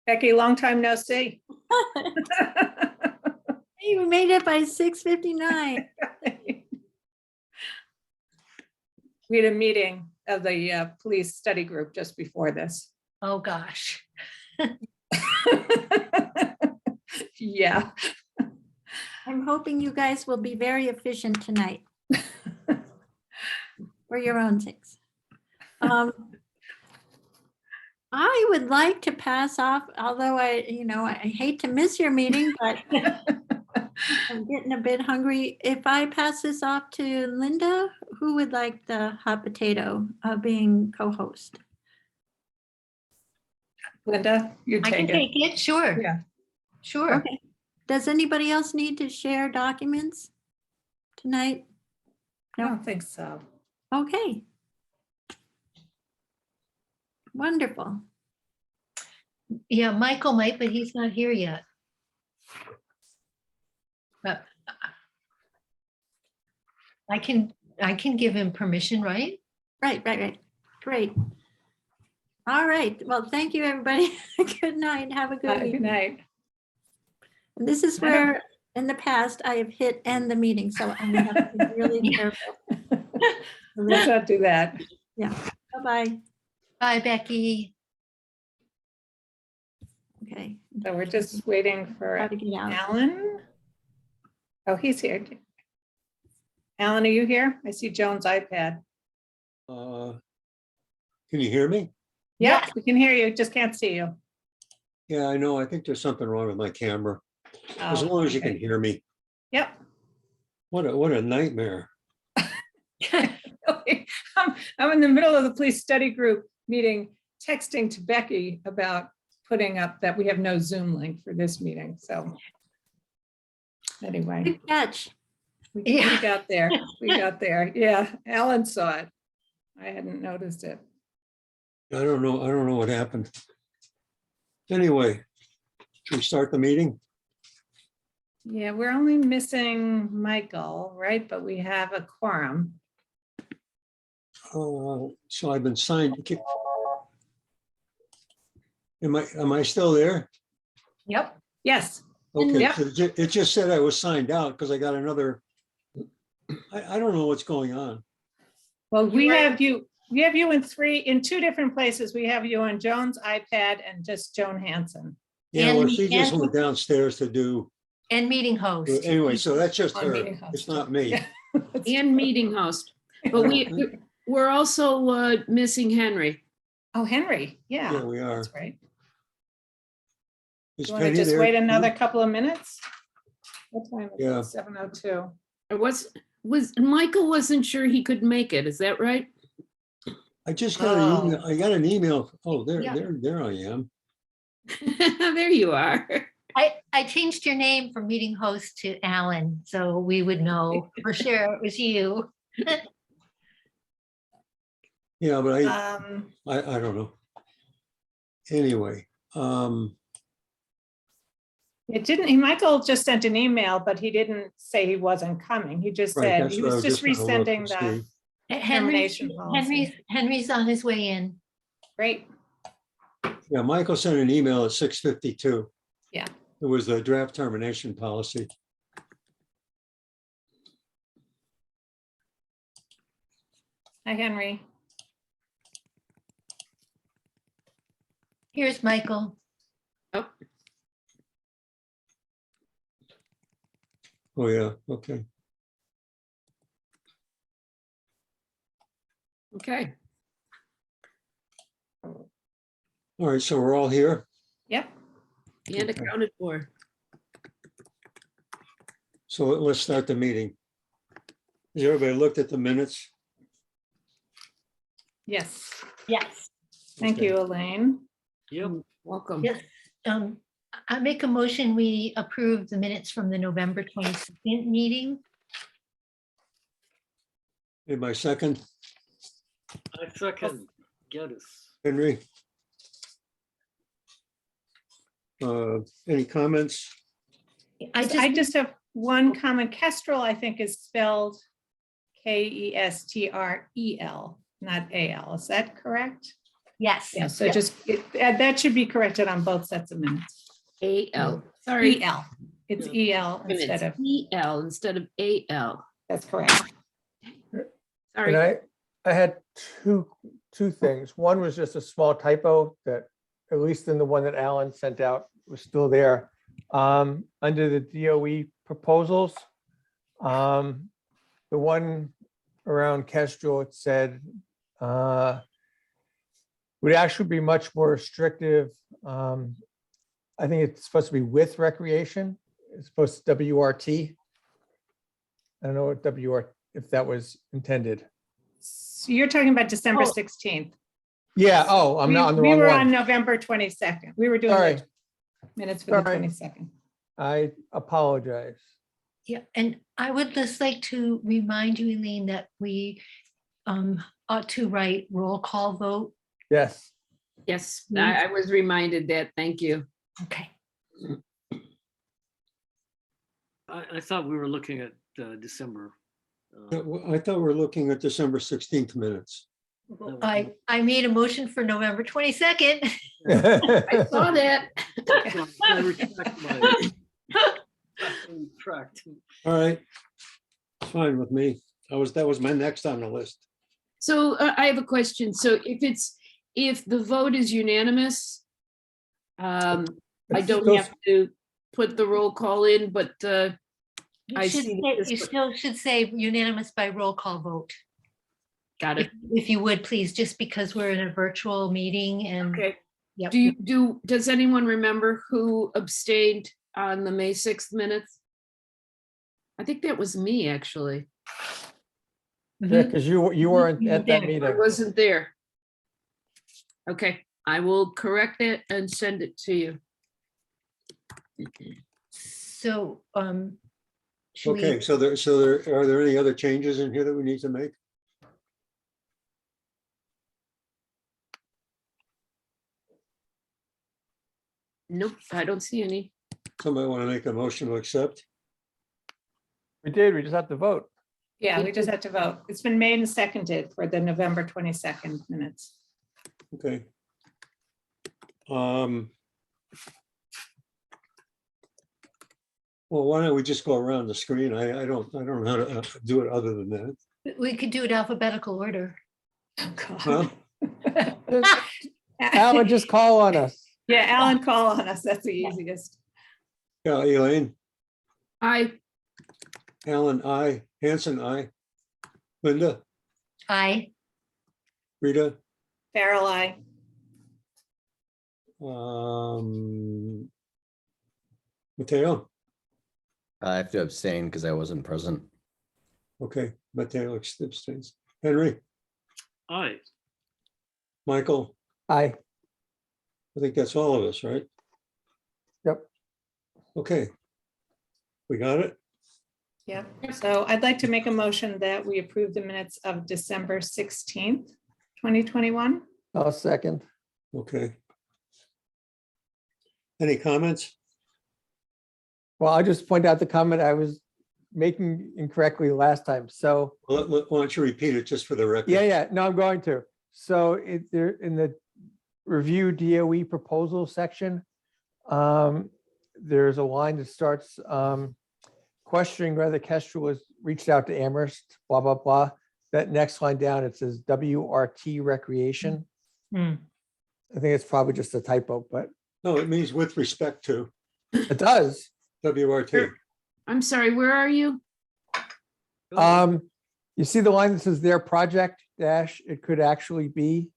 Becky, long time no see. Hey, we made it by 6:59. We had a meeting of the police study group just before this. Oh, gosh. Yeah. I'm hoping you guys will be very efficient tonight. For your own sakes. I would like to pass off, although I hate to miss your meeting, but I'm getting a bit hungry. If I pass this off to Linda, who would like the hot potato being co-host? Linda, you I can take it. take it, sure. Yeah. Sure. Okay. Does anybody else need to share documents tonight? I don't think so. Okay. Wonderful. Yeah, Michael might, but he's not here yet. But I can give him permission, right? Right. Great. All right. Well, thank you, everybody. Good night. Have a good Good evening. night. And this is where, in the past, I have hit end the meeting, so I'm gonna have to be really careful. Let's not do that. Yeah. Bye-bye. Bye, Becky. Okay. So we're just waiting for Try to get out. Alan. Oh, he's here. Alan, are you here? I see Joan's iPad. Can you hear me? Yeah, we can hear you. Just can't see you. Yeah, I know. I think there's something wrong with my camera. As Oh, long as you okay. can hear me. Yep. What a nightmare. I'm in the middle of the police study group meeting, texting to Becky about putting up that we have no Zoom link for this meeting. So anyway, Good catch. we Yeah. got there. We got there. Yeah, Alan saw it. I hadn't noticed it. I don't know what happened. Anyway, should we start the meeting? Yeah, we're only missing Michael, right? But we have a quorum. So I've been signed. Am I still there? Yep. Yes. Okay, Yep. so it just said I was signed out because I got another. I don't know what's going on. Well, we have you in two different places. We have you on Joan's iPad and just Joan Hanson. Yeah, well, And- she just and- went downstairs to do, And meeting host. anyway, so that's just On her. meeting host. It's not me. Yeah. And meeting host. But we're also missing Henry. Oh, Henry. Yeah, Yeah, we are. that's right. Is You want to Penny just there? wait another couple of minutes? What time is Yeah. it? 7:02. Michael wasn't sure he could make it. Is that right? I just got an email. I got an email. Oh, there Yeah. I am. There you are. I changed your name from meeting host to Alan, so we would know for sure it was you. Yeah, but Um, I don't know. Anyway, Michael just sent an email, but he didn't say he wasn't coming. He just right, said that's he what I was was just just gonna look resending and the see. termination policy. Henry's on his way in. Great. Yeah, Michael sent an email at 6:52. Yeah. It was the draft termination policy. Hi, Henry. Here's Michael. Oh, yeah, okay. Okay. All right, so we're all here. Yep. And accounted for. So let's start the meeting. Has everybody looked at the minutes? Yes. Yes. Thank Okay. you, Elaine. Welcome. Yes. I make a motion, we approve the minutes from the November 22nd meeting. Anybody second? I second Geddes. Henry? Any comments? I just have one comment. Kestrel, I think, is spelled Kestrel, not AL. Is that correct? Yes. Yeah, so just, that should be corrected on both sets of minutes. AL, sorry. EL. It's EL And instead of, it's EL instead of AL. that's correct. Sorry. And I had two things. One was just a small typo that, at least in the one that Alan sent out, was still there. Under the DOE proposals, the one around Kestrel, it said would actually be much more restrictive. I think it's supposed to be with recreation. It's supposed to WRT. I don't know what WR, if that was intended. So you're talking about December Oh. 16th. Yeah, oh, I'm not on the We wrong were on one. November 22nd. We were doing Sorry, the minutes for the Sorry. 22nd. I apologize. Yeah, and I would just like to remind you, Elaine, that we ought to write roll call vote. Yes. Yes, I was reminded that. Thank you. Okay. I thought we were looking at December. I thought we were looking at December 16th minutes. I made a motion for November 22nd. I saw that. I retract my- retract. All right. It's fine with me. That was my next on the list. So I have a question. So if the vote is unanimous, I It's don't still- have to put the roll call in, but You I should see say- this- you still should say unanimous by roll call vote. got it. If you would, please, just because we're in a virtual meeting and. Okay. Yep. Does anyone remember who abstained on the May 6th minutes? I think that was me, actually. Yeah, because you weren't You at that did. meeting. I wasn't there. Okay, I will correct it and send it to you. So, should we? Okay, so are there any other changes in here that we need to make? Nope, I don't see any. Somebody want to make a motion to accept? We did, we just have to vote. Yeah, we just have to vote. It's been made and seconded for the November 22nd minutes. Okay. Well, why don't we just go around the screen? I don't know how to do it other than that. We could do it alphabetical order. Oh, God. Huh? Alan, just call on us. Yeah, Alan, call on us. That's the easiest. Yeah, Elaine, Alan, I, Hanson, I, Linda, Aye. Rita, Farrell, I. Mateo. I have to abstain because I wasn't present. Okay, Mateo abstains. Henry, Aye. Michael, Aye. I think that's all of us, right? Yep. Okay. We got it? Yeah, so I'd like to make a motion that we approve the minutes of December 16th, 2021. I'll second. Okay. Any comments? Well, I'll just point out the comment I was making incorrectly last time. So, Why don't you repeat it just for the record? yeah, no, I'm going to. So there in the review DOE proposal section, there's a line that starts questioning whether Kestrel has reached out to Amherst, blah, blah, blah. That next line down, it says WRT recreation. Hmm. I think it's probably just a typo, but No, it means with respect to it does. WRT. I'm sorry, where are you? You see the line that says their project dash, it could actually be.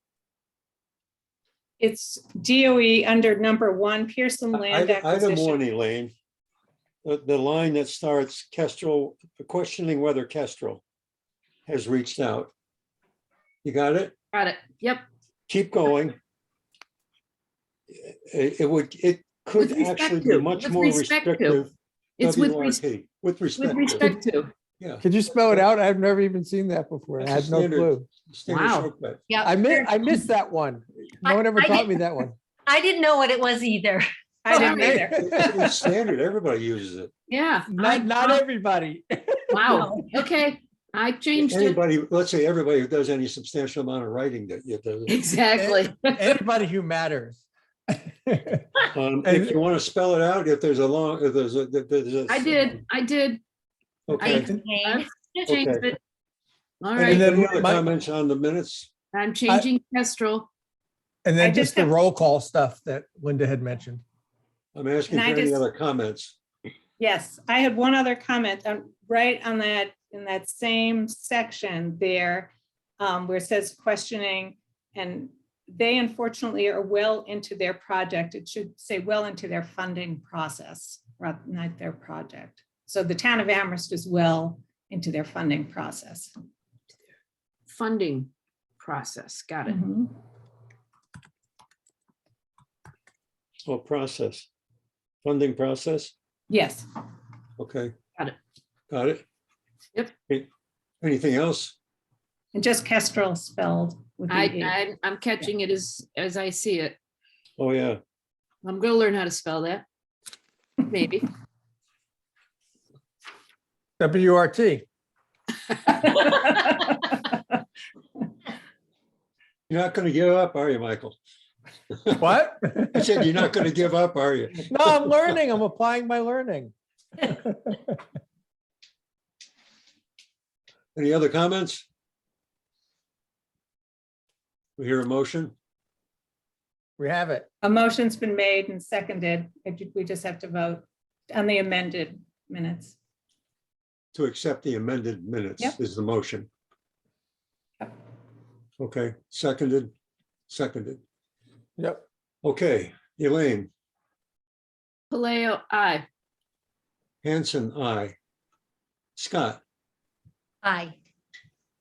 It's DOE under number 1, Pearson Land Item Acquisition. 1, Elaine. The line that starts Kestrel, questioning whether Kestrel has reached out. You got it? Got it. Yep. Keep going. It could With respect actually to, be much with more respect to. restrictive. It's with WRT, with respect. with to. respect to. Yeah. Could you spell it out? I've never even seen that before. I That's a had no standard- clue. standard Wow. shortcut. Yeah. I missed that one. No one ever I taught did- me that one. I didn't know what it was either. I didn't either. It's standard, everybody uses it. Yeah. Not everybody. Wow. Okay. I changed it. Anybody, let's say everybody who does any substantial amount of writing that you do. Exactly. Anybody who matters. If you want to spell it out, if there's a long, if there's a. I did. Okay. I've changed Okay. it. All And right, then Any other my- comments on the minutes? I'm changing Kestrel. And I then just just the have- roll call stuff that Linda had mentioned. I'm asking And for I any just- other comments. Yes, I had one other comment, right on that, in that same section there, where it says questioning, and they unfortunately are well into their project. It should say well into their funding process, not their project. So the town of Amherst is well into their funding process. Funding process. Got it. Mhm. Oh, process. Funding process? Yes, Okay. Got it. Got it? Yep. Anything else? and just Kestrel spelled with the E. I'm catching it as I see it. Oh, yeah. I'm gonna learn how to spell that. Maybe. WRT. You're not going to give up, are you, Michael? What? I said, you're not going to give up, are you? No, I'm learning. I'm applying my learning. Any other comments? We hear a motion? We have it. A motion's been made and seconded. We just have to vote on the amended minutes. To accept the amended minutes Yep. is the motion. Yep. Okay, seconded. Yep. Okay, Elaine, Paleo, aye. Hanson, aye. Scott, Aye.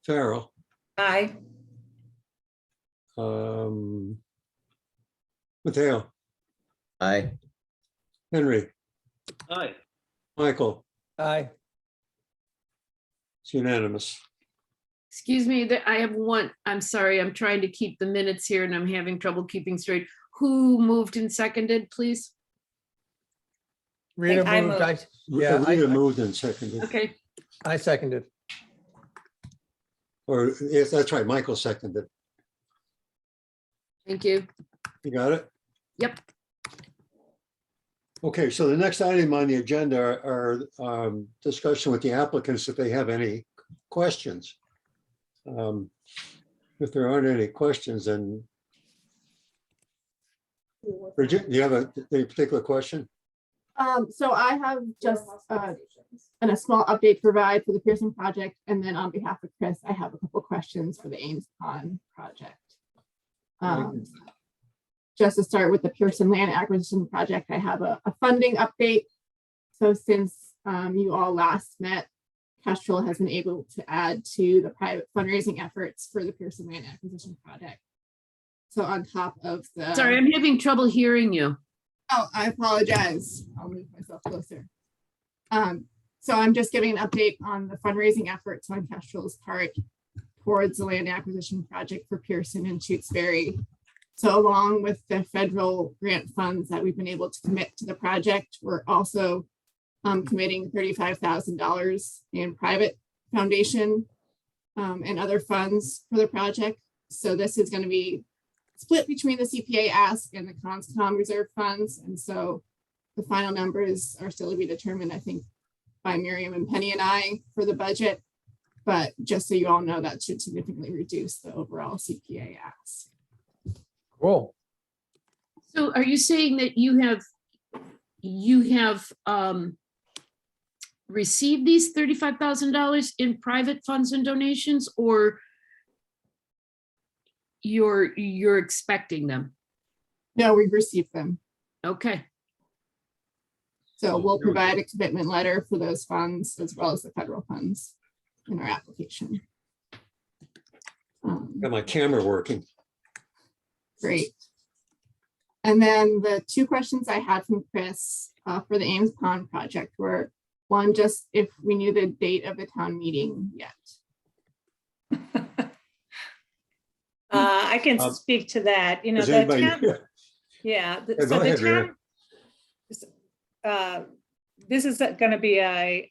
Farrell, Aye. Mateo, Aye. Henry, Aye. Michael, Aye. it's unanimous. Excuse me, I have one, I'm sorry, I'm trying to keep the minutes here and I'm having trouble keeping straight. Who moved and seconded, please? Rita I moved. moved. Yeah, Rita moved and seconded, Okay, I seconded. or yes, that's right, Michael seconded. thank you. You got it? Yep. Okay, so the next item on the agenda are discussion with the applicants if they have any questions. If there aren't any questions, then Bridget, do you have a particular question? So I have just a small update to provide for the Pearson project, and then on behalf of Chris, I have a couple questions for the Ames Pond project. Just to start with the Pearson land acquisition project, I have a funding update. So since you all last met, Kestrel has been able to add to the private fundraising efforts for the Pearson land acquisition project. So on top of the. Sorry, I'm having trouble hearing you. Oh, I apologize. I'll move myself closer. So I'm just giving an update on the fundraising efforts on Kestrel's part towards the land acquisition project for Pearson and Shutesbury. So along with the federal grant funds that we've been able to commit to the project, we're also committing $35,000 in private foundation and other funds for the project. So this is going to be split between the CPA ask and the CONSCOM reserve funds. And so the final numbers are still to be determined, I think, by Miriam and Penny and I for the budget. But just so you all know, that should significantly reduce the overall CPA ask. Cool. So are you saying that you have received these $35,000 in private funds and donations, or you're expecting them? No, we've received them. Okay, So we'll provide a commitment letter for those funds as well as the federal funds in our application. Got my camera working. Great. And then the two questions I had from Chris for the Ames Pond project were, one, just if we knew the date of the town meeting yet. I can speak to that. You know, Does the anybody? town, yeah. Yeah, go ahead, Rita. this is going to be a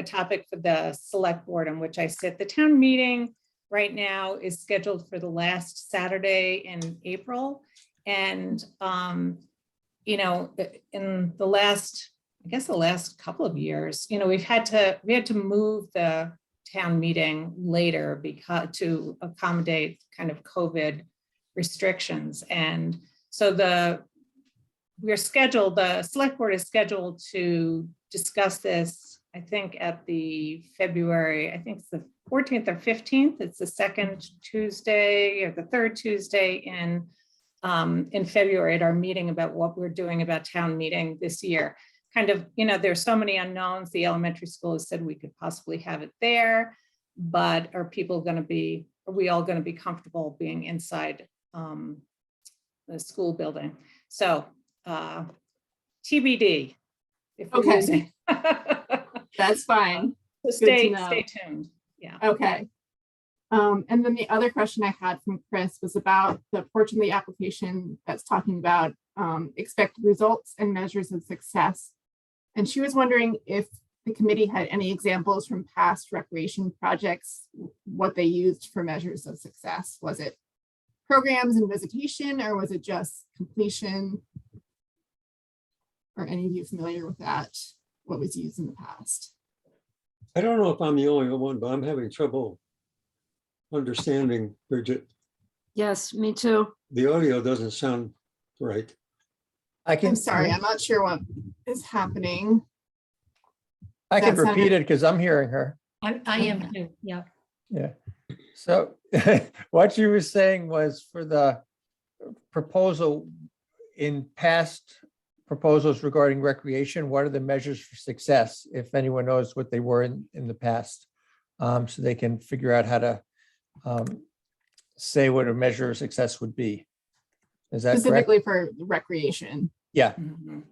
topic for the select board in which I sit. The town meeting right now is scheduled for the last Saturday in April. And, you know, in the last, I guess the last couple of years, you know, we had to move the town meeting later because to accommodate kind of COVID restrictions. And so the select board is scheduled to discuss this, I think at the February, I think it's the 14th or 15th. It's the second Tuesday or the third Tuesday in February at our meeting about what we're doing about town meeting this year. Kind of, you know, there's so many unknowns. The elementary school has said we could possibly have it there, but are we all going to be comfortable being inside the school building? So TBD. If we're Okay. using. That's fine. So Good to know. stay tuned. Yeah. Okay. And then the other question I had from Chris was about the portion of the application that's talking about expected results and measures of success. And she was wondering if the committee had any examples from past recreation projects, what they used for measures of success. Was it programs and visitation, or was it just completion? Are any of you familiar with that? What was used in the past? I don't know if I'm the only one, but I'm having trouble understanding, Bridget. Yes, me too. The audio doesn't sound right. I'm sorry, I'm not sure what is happening. I can That repeat it because I'm hearing her. I am too, yeah. Yeah. So what you were saying was for the proposal in past proposals regarding recreation, what are the measures for success? If anyone knows what they were in the past, so they can figure out how to say what a measure of success would be. Is that correct? Specifically for recreation. Yeah. Mhm.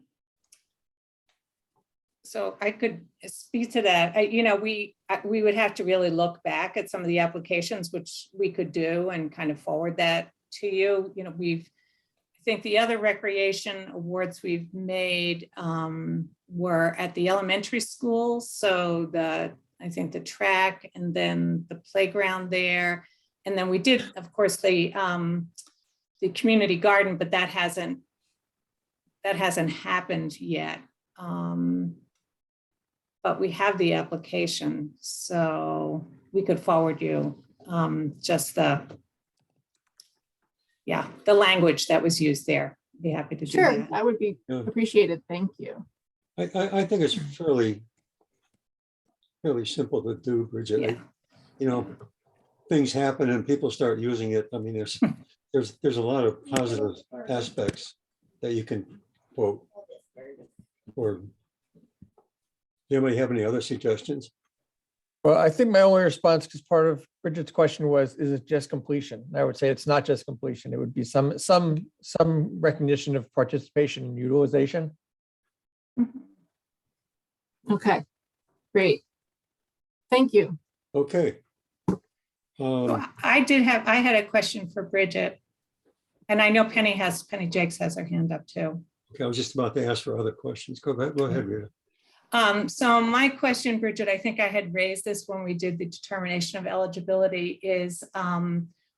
So I could speak to that. You know, we would have to really look back at some of the applications, which we could do and kind of forward that to you. You know, I think the other recreation awards we've made were at the elementary school. So I think the track and then the playground there. And then we did, of course, the community garden, but that hasn't happened yet. But we have the application, so we could forward you just the language that was used there. Be happy to do Sure, that. that would be Yeah. appreciated. Thank you. I think it's fairly simple to do, Bridget. Yeah. You know, things happen and people start using it. I mean, there's a lot of positive aspects that you can quote. Or do anybody have any other suggestions? Well, I think my only response, because part of Bridget's question was, is it just completion? I would say it's not just completion. It would be some recognition of participation and utilization. Okay, great. Thank you. Okay. So I had a question for Bridget. And I know Penny Jakes has her hand up too. Okay, I was just about to ask for other questions. Go ahead, Rita. So my question, Bridget, I think I had raised this when we did the determination of eligibility, is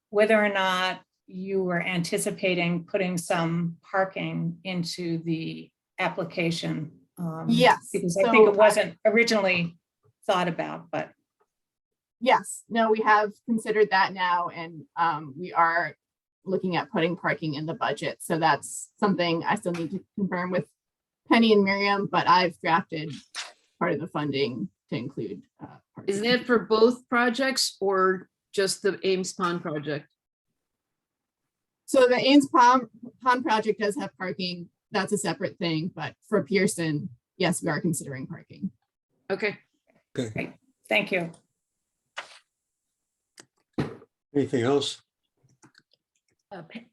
whether or not you were anticipating putting some parking into the application. Yes. Because I think it wasn't originally thought about, but. Yes, no, we have considered that now, and we are looking at putting parking in the budget. So that's something I still need to confirm with Penny and Miriam, but I've drafted part of the funding to include. Is that for both projects or just the Ames Pond project? So the Ames Pond project does have parking. That's a separate thing, but for Pearson, yes, we are considering parking. Okay. Okay. Great. Thank you. Anything else?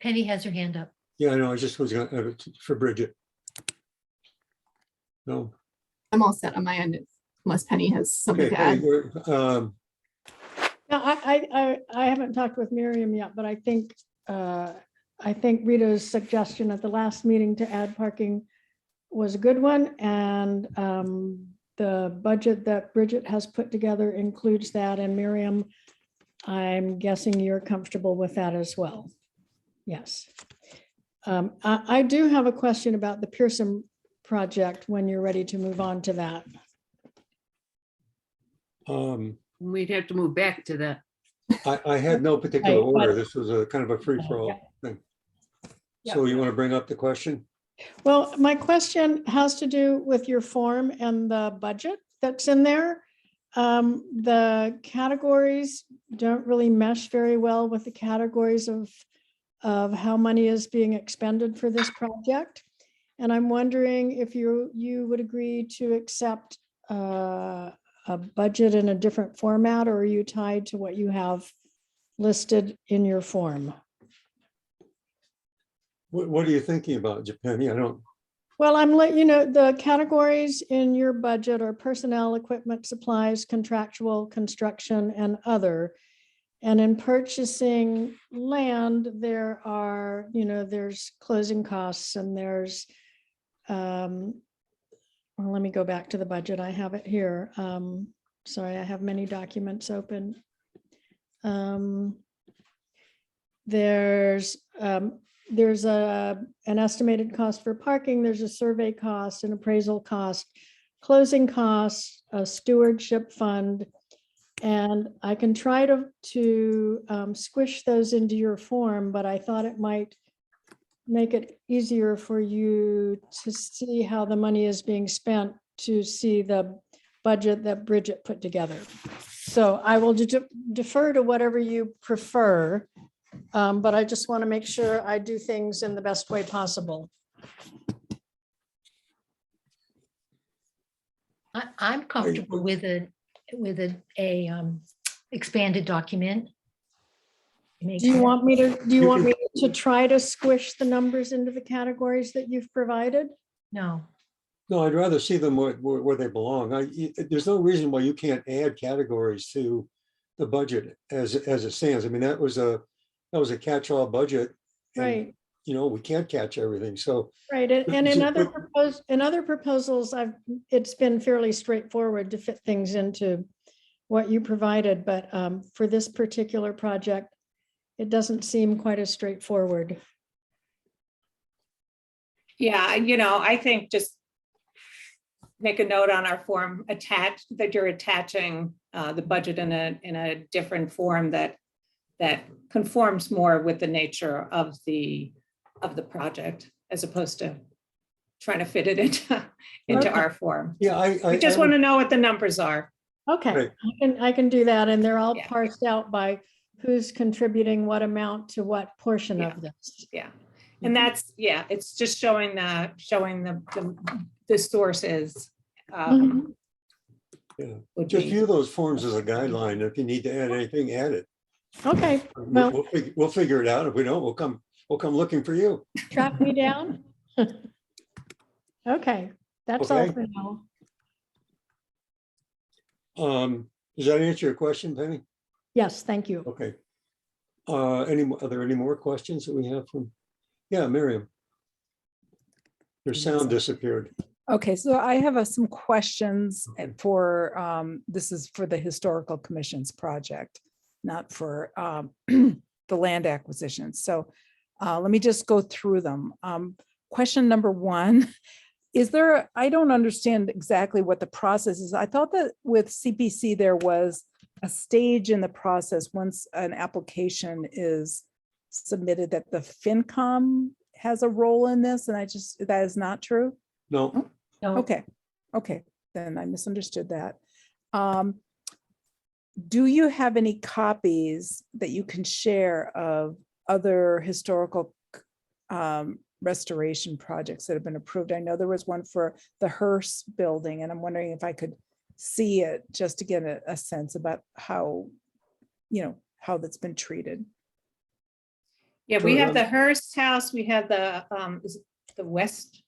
Penny has her hand up. Yeah, I know. I just was going to for Bridget. No. I'm all set on my end unless Penny has something Okay. to add. Penny, No, I haven't talked with Miriam yet, but I think Rita's suggestion at the last meeting to add parking was a good one, and the budget that Bridget has put together includes that, and Miriam, I'm guessing you're comfortable with that as well. Yes. I do have a question about the Pearson project when you're ready to move on to that. We'd have to move back to that. I had no particular Right, but- order. This was a kind of a free-for-all thing. So you want to bring up the question? Well, my question has to do with your form and the budget that's in there. The categories don't really mesh very well with the categories of how money is being expended for this project. And I'm wondering if you would agree to accept a budget in a different format, or are you tied to what you have listed in your form? What are you thinking about, Penny? I don't, Well, I'm letting you know, the categories in your budget are personnel, equipment, supplies, contractual, construction, and other. And in purchasing land, there are, there's closing costs and there's, well, let me go back to the budget. I have it here. Sorry, I have many documents open. There's an estimated cost for parking, there's a survey cost, an appraisal cost, closing costs, a stewardship fund. And I can try to squish those into your form, but I thought it might make it easier for you to see how the money is being spent, to see the budget that Bridget put together. So I will defer to whatever you prefer. But I just want to make sure I do things in the best way possible. I'm comfortable with a expanded document. Do you want me to try to squish the numbers into the categories that you've provided? No, no, I'd rather see them where they belong. There's no reason why you can't add categories to the budget as it stands. I mean, that was a catch-all budget. And, Right. we can't catch everything. So. Right, and in other proposals, it's been fairly straightforward to fit things into what you provided, but for this particular project, it doesn't seem quite as straightforward. Yeah, I think just make a note on our form that you're attaching the budget in a different form that conforms more with the nature of the project, as opposed to trying to fit it into Okay. our form. Yeah, We just want to know what the numbers are. Okay, Right. I can do that, and they're all Yeah. parsed out by who's contributing what amount to what portion of this. Yeah. And that's, it's just showing the sources. Mhm. Yeah. would Just be- view those forms as a guideline. If you need to add anything, add it. Okay, well, We'll figure it out. If we don't, we'll come looking for you. track me down. Okay, that's all Okay. for now. Does that answer your question, Penny? Yes, thank you. Okay. Are there any more questions that we have from? Yeah, Miriam. Your sound disappeared. Okay, so I have some questions for, this is for the Historical Commission's project, not for the land acquisition. So let me just go through them. Question number one, I don't understand exactly what the process is. I thought that with CPC, there was a stage in the process once an application is submitted that the FinCom has a role in this, and that is not true? No, no. Okay, then I misunderstood that. Do you have any copies that you can share of other historical restoration projects that have been approved? I know there was one for the Hearst building, and I'm wondering if I could see it just to get a sense about how that's been treated. Yeah, we have the Hearst House, we have the, is it the West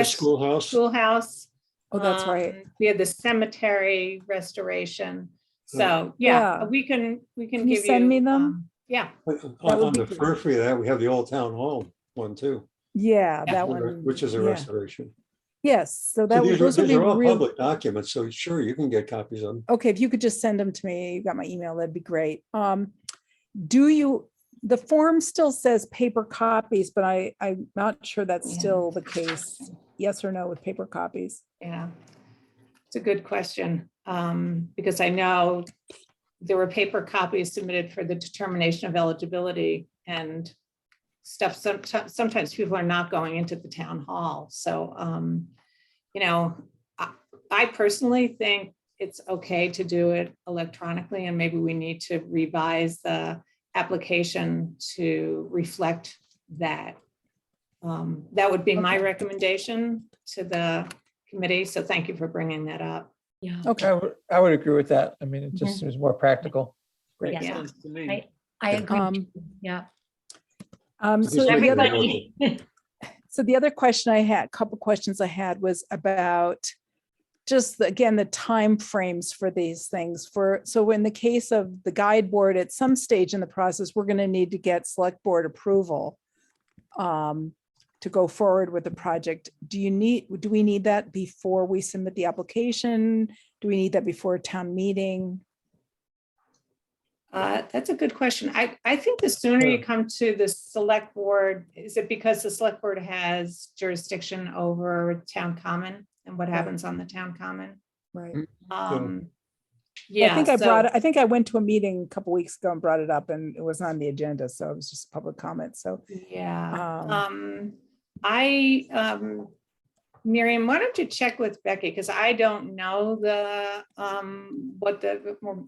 Schoolhouse. Schoolhouse. Oh, that's right. We had the cemetery restoration. So, Yeah. we can Can give you you. send me them? Yeah, On the periphery of that, we have the old town hall one too, Yeah, that one. which is a yeah. restoration. Yes, so So that would, those would these be are all real. public documents, so sure, you can get copies of them. Okay, if you could just send them to me, you got my email, that'd be great. Do you, the form still says paper copies, but I'm not sure that's Yeah. still the case. Yes or no with paper copies? Yeah, it's a good question, because I know there were paper copies submitted for the determination of eligibility and stuff. Sometimes people are not going into the town hall. So, you know, I personally think it's okay to do it electronically, and maybe we need to revise the application to reflect that. That would be my Okay. recommendation to the committee. So thank you for bringing that up. Yeah. Okay, I would agree with that. I mean, it just seems more practical. great. Yeah. Yeah. Sounds to me. I agree. Um, Yeah. Just So make the it other, Everybody. so the other question I had, couple questions I had was about just again, the timeframes for these things so in the case of the guide board, at some stage in the process, we're going to need to get select board approval to go forward with the project. Do we need that before we submit the application? Do we need that before a town meeting? That's a good question. I think the sooner you come to the select board, is it because the select board has jurisdiction over town common and what happens on the town common? Right. Yeah. I think I brought it, I think I went to a meeting a couple weeks ago and brought it up, and it was on the agenda, so it was just a public comment, so. Yeah. Miriam, why don't you check with Becky? Because I don't know what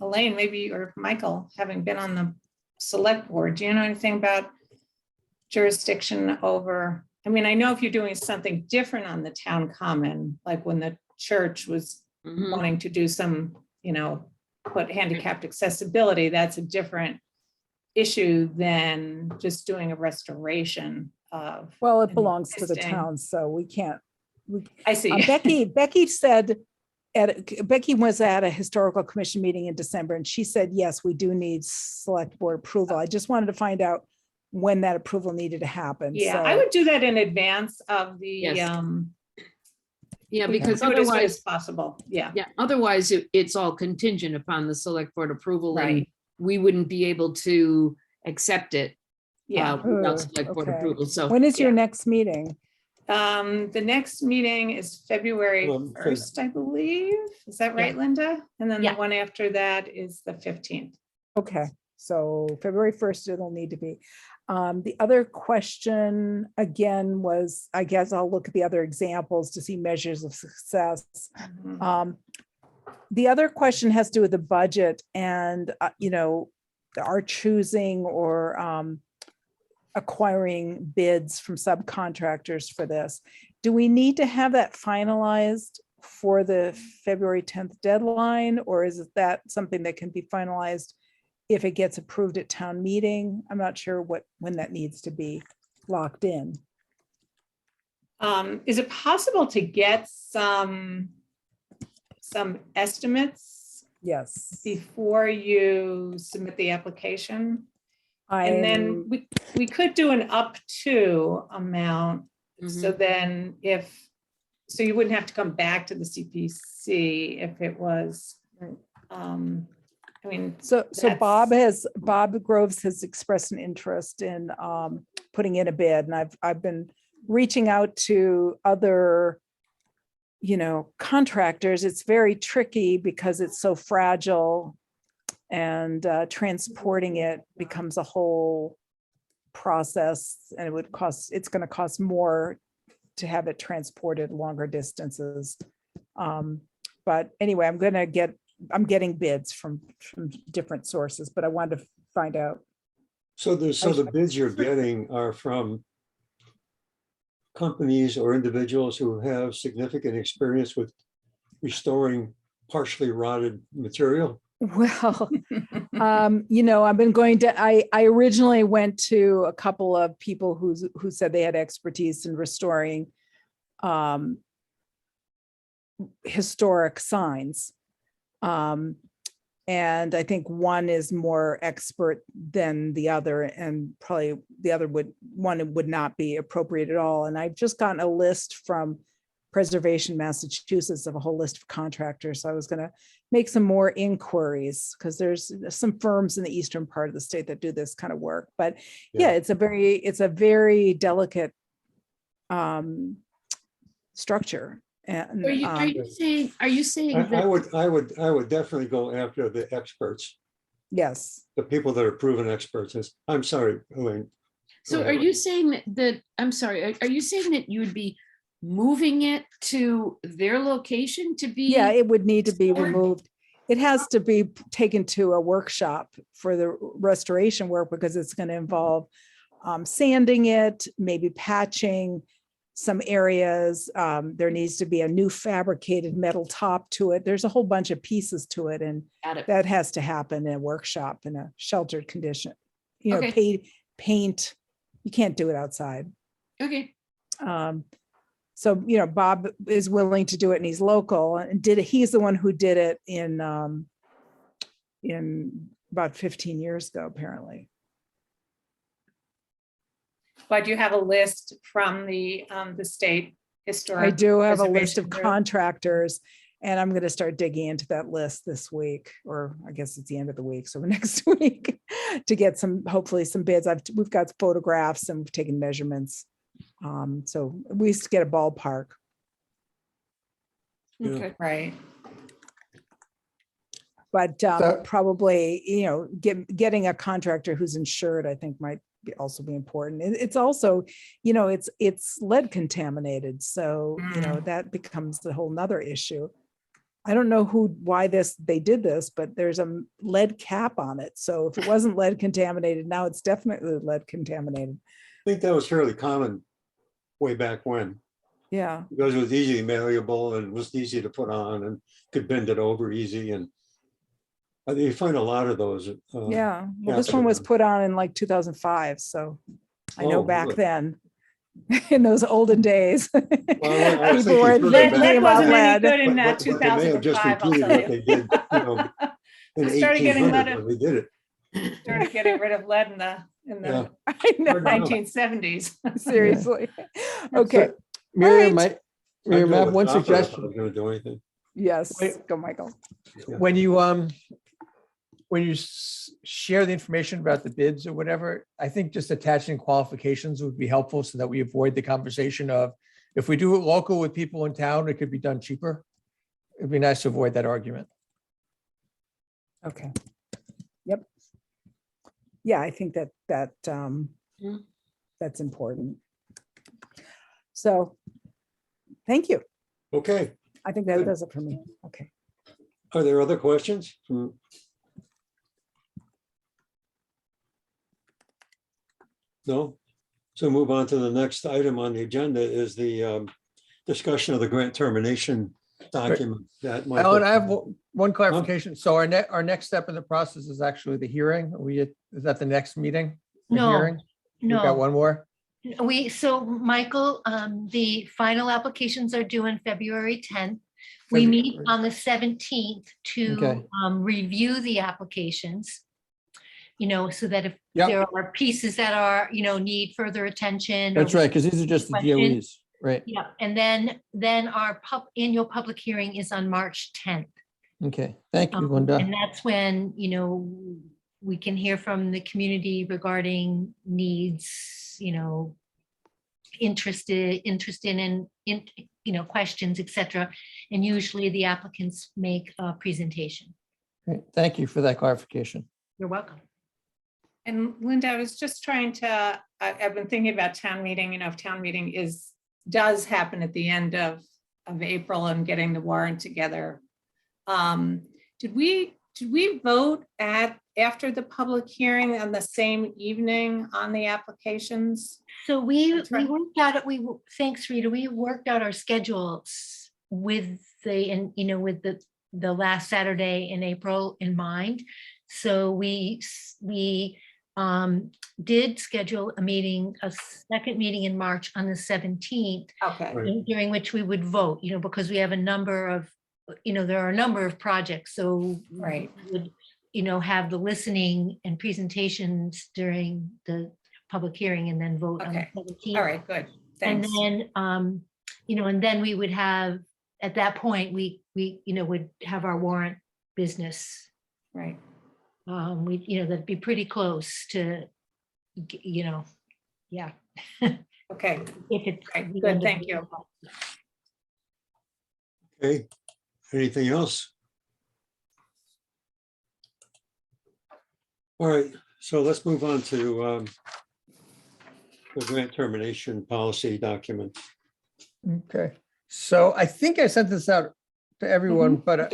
Elaine, maybe, or Michael, having been on the select board, do you know anything about jurisdiction over? I mean, I know if you're doing something different on the town common, like when the church was wanting to do some, put handicapped accessibility, that's a different issue than just doing a restoration of. Well, it an belongs to the existing- town, so we can't. I see. Becky said, Becky was at a historical commission meeting in December, and she said, yes, we do need select board approval. I just wanted to find out when that approval needed to happen. Yeah, so- I would do that in advance of the, Yes. Yeah, we can because do it as soon as otherwise, possible. Yeah, otherwise it's all contingent upon the select board approval and Right. we wouldn't be able to accept it yeah. without Oh, select board okay. approval. So When is your Yeah. next meeting? The next meeting is February Feb- 1st, I believe. Is that right, Linda? And then the Yeah. one after that is the 15th. Okay, so February 1st, it'll need to be. The other question again was, I guess I'll look at the other examples to see measures of success. Mhm. The other question has to do with the budget and, our choosing or acquiring bids from subcontractors for this. Do we need to have that finalized for the February 10th deadline, or is that something that can be finalized if it gets approved at town meeting? I'm not sure when that needs to be locked in. Is it possible to get some estimates Yes. before you submit the application? And then I'm- we could do an up to amount. Mm-hmm. So then so you wouldn't have to come back to the CPC if it was, Right. I mean, So that's- Bob Groves has expressed an interest in putting in a bid, and I've been reaching out to other, contractors. It's very tricky because it's so fragile, and transporting it becomes a whole process, and it's going to cost more to have it transported longer distances. But anyway, I'm getting bids from different sources, but I wanted to find out. So the bids you're getting are from companies or individuals who have significant experience with restoring partially rotted material? Well, I've been going to, I originally went to a couple of people who said they had expertise in restoring historic signs. And I think one is more expert than the other, and probably the other one would not be appropriate at all. And I've just gotten a list from Preservation Massachusetts of a whole list of contractors. So I was going to make some more inquiries because there's some firms in the eastern part of the state that do this kind of work. But yeah, Yeah. it's a very delicate structure. And Are you saying I that, would definitely go after the experts, yes, the people that are proven experts. I'm sorry, Elaine. so are you saying that, I'm sorry, are you saying that you would be moving it to their location to be? yeah, it would need to be stored? removed. It has to be taken to a workshop for the restoration work because it's going to involve sanding it, maybe patching some areas. There needs to be a new fabricated metal top to it. There's a whole bunch of pieces to it, and Got it. that has to happen in a workshop in a sheltered condition. You know, Okay. paint, you can't do it outside. Okay, So, you know, Bob is willing to do it and he's local and he's the one who did it in about 15 years ago, apparently. But you have a list from the state historic. I do have a list preservation of group. contractors and I'm going to start digging into that list this week, or I guess it's the end of the week. So next week to get hopefully some bids. We've got photographs and we've taken measurements. So we used to get a ballpark. Yeah. okay. Right. But So- probably, you know, getting a contractor who's insured, I think might also be important. It's also, you know, it's lead contaminated. So, you know, that becomes a whole nother issue. I don't know why they did this, but there's a lead cap on it. So if it wasn't lead contaminated, now it's definitely lead contaminated. I think that was fairly common way back when, Yeah. because it was easily malleable and was easy to put on and could bend it over easy. And I think you find a lot of those. Yeah. Well, this one was put on in like 2005. So I know Oh, back really? then, in those olden days. Well, I was people were thinking further Lead back. thinking about wasn't any lead. good in But they may have just 2005, I'll repeated tell what they you. did, you know, in I started getting 1800 when they did it. Started getting rid of lead in the Yeah. I know, Hard to know. 1970s. seriously. Okay. So, Miriam, right. Miriam, I have one I was suggestion. gonna do anything. Yes. Wait. Go, Michael. When you share the information about the bids or whatever, I think just attaching qualifications would be helpful so that we avoid the conversation of, if we do it local with people in town, it could be done cheaper. It'd be nice to avoid that argument. Okay. Yep. Yeah, I think that's important. So, thank you. Okay, I think that Good. does it for me. Okay. are there other questions? No? So move on to the next item on the agenda is the discussion of the grant termination document that Michael. Alan, I have one clarification. So our next step in the process is actually the hearing. Is that the next meeting? The No, hearing? We've got No, one more? so Michael, the final applications are due on February 10th. We meet February. on the 17th to Okay. review the applications. You know, so that if Yep. there are pieces that are, you know, need further attention. or That's right, because these are just the Question? DOEs, right? Yeah, and then our annual public hearing is on March 10th. Okay, thank you, And Linda. that's when, you know, we can hear from the community regarding needs, you know, interested in, you know, questions, et cetera. And usually the applicants make a presentation. Great, thank you for that clarification. You're welcome. And Linda, I was just trying to, I've been thinking about town meeting, you know, if town meeting does happen at the end of April and getting the warrant together. Did we vote after the public hearing on the same evening on the applications? So we That's right. worked out, thanks Rita, we worked out our schedules with with the last Saturday in April in mind. So we did schedule a second meeting in March on the 17th, Okay, Right. during which we would vote, you know, because we have a number of, you know, there are a number of projects, so right. we would, you know, have the listening and presentations during the public hearing and then vote on the Okay. 17th. All right, good. And Thanks. then, and then we would have, at that point, we would have our warrant business. Right. That'd be pretty close to, yeah. Okay, If it's Great, the good, end of thank the you. month. Okay, anything else? All right, so let's move on to the grant termination policy document. Okay, so I think I sent this out to everyone, but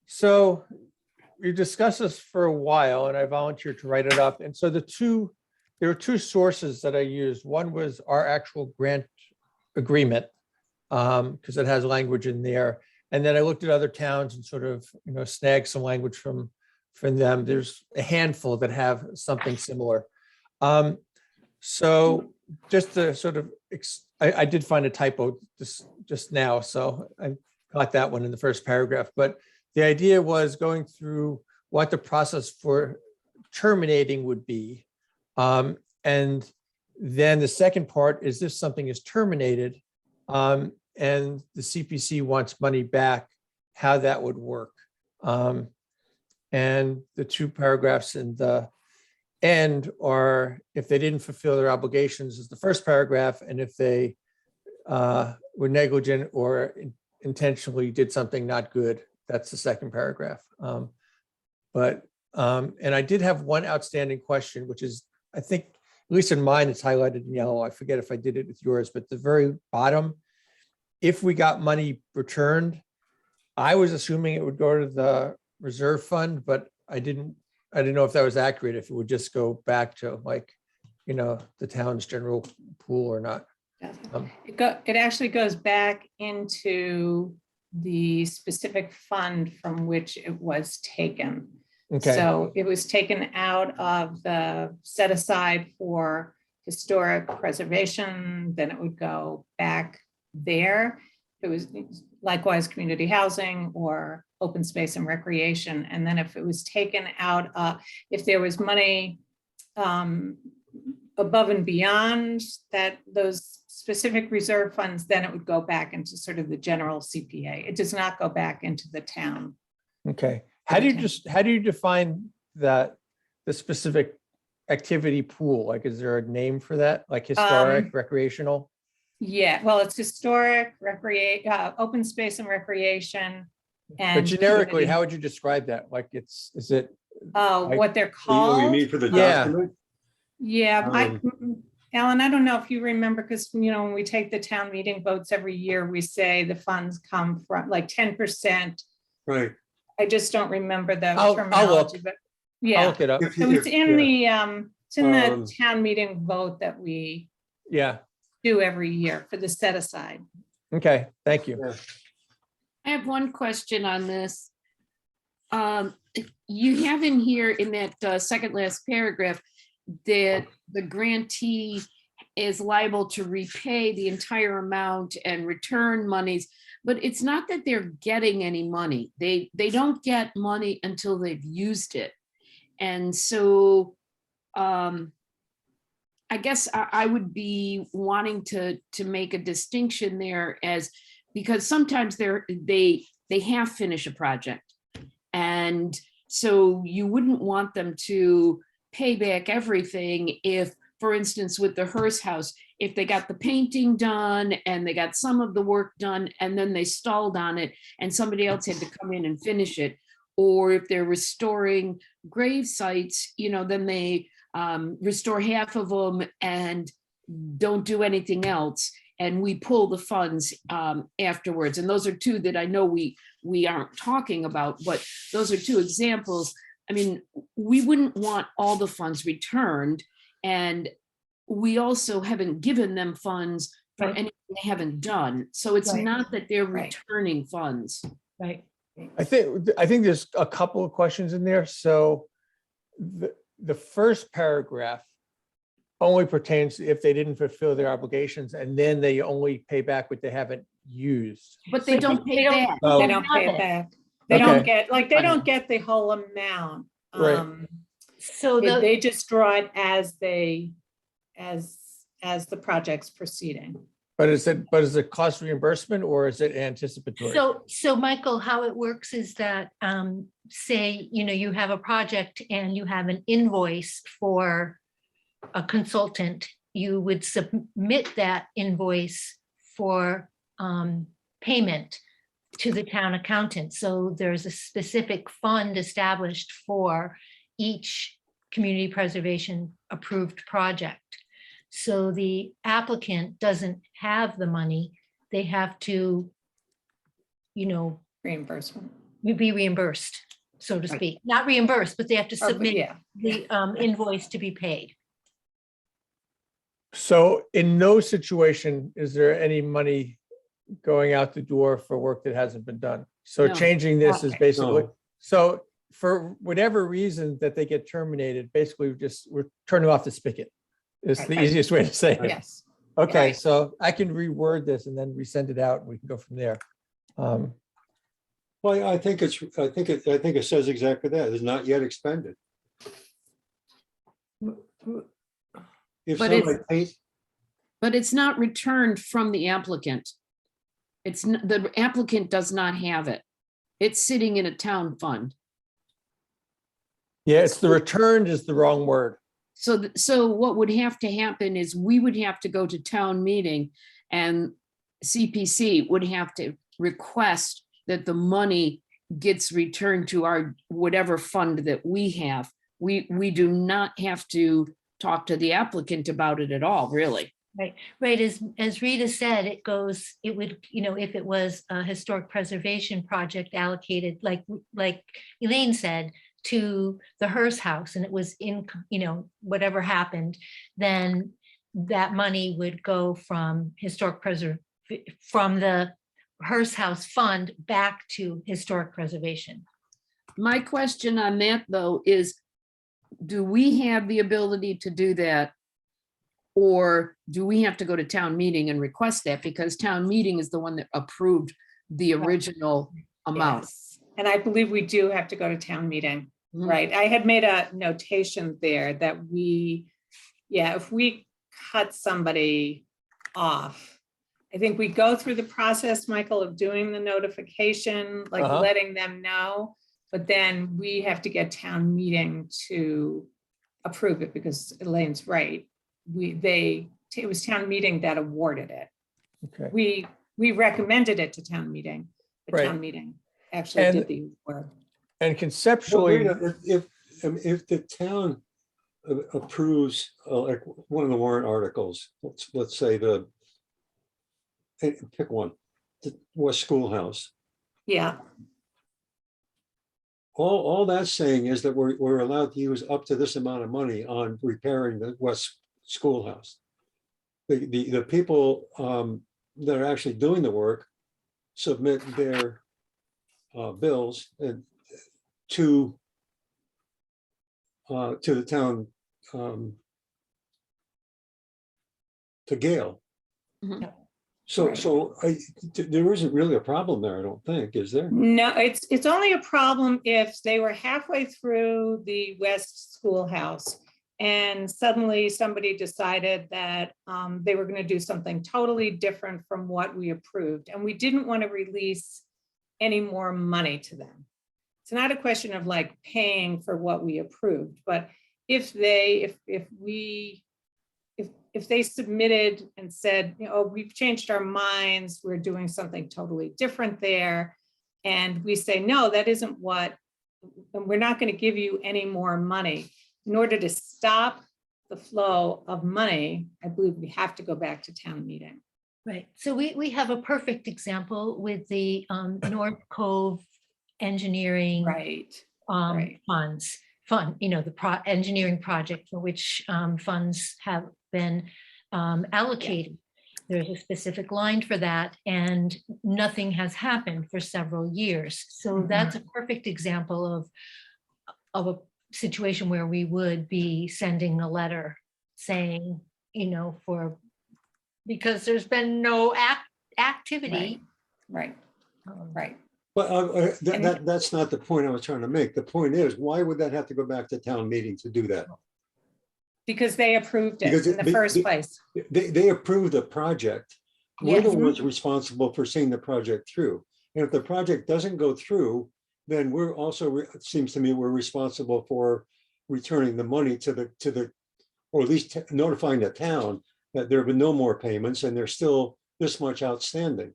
so we discussed this for a while and I volunteered to write it up. And so there were two sources that I used. One was our actual grant agreement, because it has language in there. And then I looked at other towns and sort of, snagged some language from them. There's a handful that have something similar. So just to sort of, I did find a typo just now, so I got that one in the first paragraph. But the idea was going through what the process for terminating would be. And then the second part is if something is terminated and the CPC wants money back, how that would work. And the two paragraphs in the end are if they didn't fulfill their obligations is the first paragraph, and if they were negligent or intentionally did something not good, that's the second paragraph. And I did have one outstanding question, which is, I think, at least in mine, it's highlighted in yellow. I forget if I did it with yours, but the very bottom, if we got money returned, I was assuming it would go to the reserve fund, but I didn't know if that was accurate, if it would just go back to the town's general pool or not. It actually goes back into the specific fund from which it was taken. Okay. So it was taken out of the set aside for historic preservation, then it would go back there. It was likewise community housing or open space and recreation. And then if it was taken out, if there was money above and beyond those specific reserve funds, then it would go back into sort of the general CPA. It does not go back into the town. Okay. How do you define the specific activity pool? Like, is there a name for that? Like historic, recreational? Yeah, well, it's historic, open space and recreation. But generically, how would you describe that? Like, is it? What they're Oh, called? you mean for the Yeah. document? Yeah, Alan, I don't know if you remember, because, when we take the town meeting votes every year, we say the funds come from like 10%. Right. I just don't remember the I'll look. terminology, but I'll yeah. look it up. So it's in the town meeting vote that we Yeah. do every year for the set aside. Okay. Thank you. I have one question on this. You have in here in that second last paragraph that the grantee is liable to repay the entire amount and return monies, but it's not that they're getting any money. They don't get money until they've used it. And so I guess I would be wanting to make a distinction there, because sometimes they have finished a project. And so you wouldn't want them to pay back everything if, for instance, with the Hearst House, if they got the painting done and they got some of the work done and then they stalled on it and somebody else had to come in and finish it. Or if they're restoring grave sites, then they restore half of them and don't do anything else. And we pull the funds afterwards. And those are two that I know we aren't talking about, but those are two examples. I mean, we wouldn't want all the funds returned, and we also haven't given them funds for anything they haven't done. So it's not that they're returning funds. Right. I think there's a couple of questions in there. So the first paragraph only pertains if they didn't fulfill their obligations, and then they only pay back what they haven't used. But they don't pay back. Oh. They don't pay it back. They don't get the whole amount. Right. So They just draw it as the project's proceeding. But is it cost reimbursement or is it anticipatory? So Michael, how it works is that, say, you have a project and you have an invoice for a consultant, you would submit that invoice for payment to the town accountant. So there's a specific fund established for each community preservation approved project. So the applicant doesn't have the money, they have to, Reimbursement. be reimbursed, so to Right. speak. Not reimbursed, but they have to Oh, but submit yeah. the invoice to be paid. So in no situation is there any money going out the door for work that hasn't been done. So No. changing this is Okay. basically, No. so for whatever reason that they get terminated, basically we're turning off the spigot. It's the Right. easiest way to say it. Yes. Okay, Right. so I can reword this and then resend it out and we can go from there. Well, I think it says exactly that. It's not yet expended. If But somebody pays, But it's not returned from the applicant. The applicant does not have it. It's sitting in a town fund. Yeah, it's the returned is the wrong word. So what would have to happen is we would have to go to town meeting and CPC would have to request that the money gets returned to our whatever fund that we have. We do not have to talk to the applicant about it at all, really. Right, as Rita said, it would, if it was a historic preservation project allocated, like Elaine said, to the Hearst House, and it was in, whatever happened, then that money would go from from the Hearst House fund back to historic preservation. My question on that, though, is do we have the ability to do that? Or do we have to go to town meeting and request that? Because town meeting is the one that approved the original amount. Yes. And I believe we do have to go to town meeting, Mhm. right? I had made a notation there that if we cut somebody off, I think we go through the process, Michael, of doing the notification, like Uh-huh. letting them know, but then we have to get town meeting to approve it because Elaine's right. It was town meeting that awarded it. Okay. We recommended it to town meeting, but Right. town meeting actually And- did the work. And well, conceptually, Rita, if the town approves like one of the warrant articles, let's say pick one, the West Schoolhouse. Yeah, All that's saying is that we're allowed to use up to this amount of money on repairing the West Schoolhouse. The people that are actually doing the work submit their bills to the town, to Gail. Mhm. So there isn't really a problem there, I don't think, is there? no, it's only a problem if they were halfway through the West Schoolhouse and suddenly somebody decided that they were going to do something totally different from what we approved, and we didn't want to release any more money to them. It's not a question of like paying for what we approved, but if they submitted and said, we've changed our minds, we're doing something totally different there, and we say, no, that isn't what, and we're not going to give you any more money. In order to stop the flow of money, I believe we have to go back to town meeting. Right, so we have a perfect example with the North Cove engineering Right. right. the engineering project for which funds have been allocated. There's a specific line for that, and nothing has happened for several years. So that's a perfect example of a situation where we would be sending a letter saying, because there's been no activity. Right. Right. But that's not the point I was trying to make. The point is, why would that have to go back to town meeting to do that? Because they approved it Because in the first place. They approved the project, we're the Yes. ones responsible for seeing the project through. And if the project doesn't go through, then we're also, it seems to me, we're responsible for returning the money to the, or at least notifying the town that there have been no more payments and there's still this much outstanding.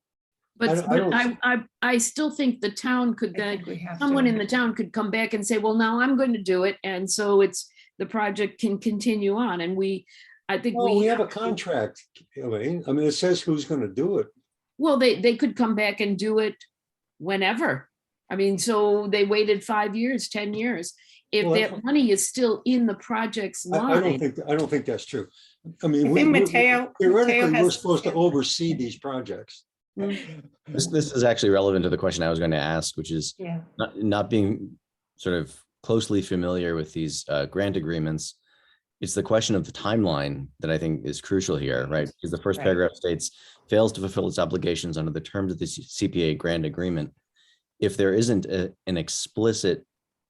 But I don't- I still think the town could I then, think we have someone to. in the town could come back and say, well, now I'm going to do it. And so the project can continue on. And I think Well, we have a to- contract, Elaine. I mean, it says who's going to do it. Well, they could come back and do it whenever. I mean, so they waited 5 years, 10 years. If Well, that's that what- money is still in the project's I line, don't think that's true. I mean, I think we- Mateo theoretically, we're has- supposed to oversee these projects. This is actually relevant to the question I was going to ask, which is Yeah. not being sort of closely familiar with these grant agreements. It's the question of the timeline that I think is crucial here, right? Because the first Right. paragraph states, fails to fulfill its obligations under the terms of the CPA grant agreement. If there isn't an explicit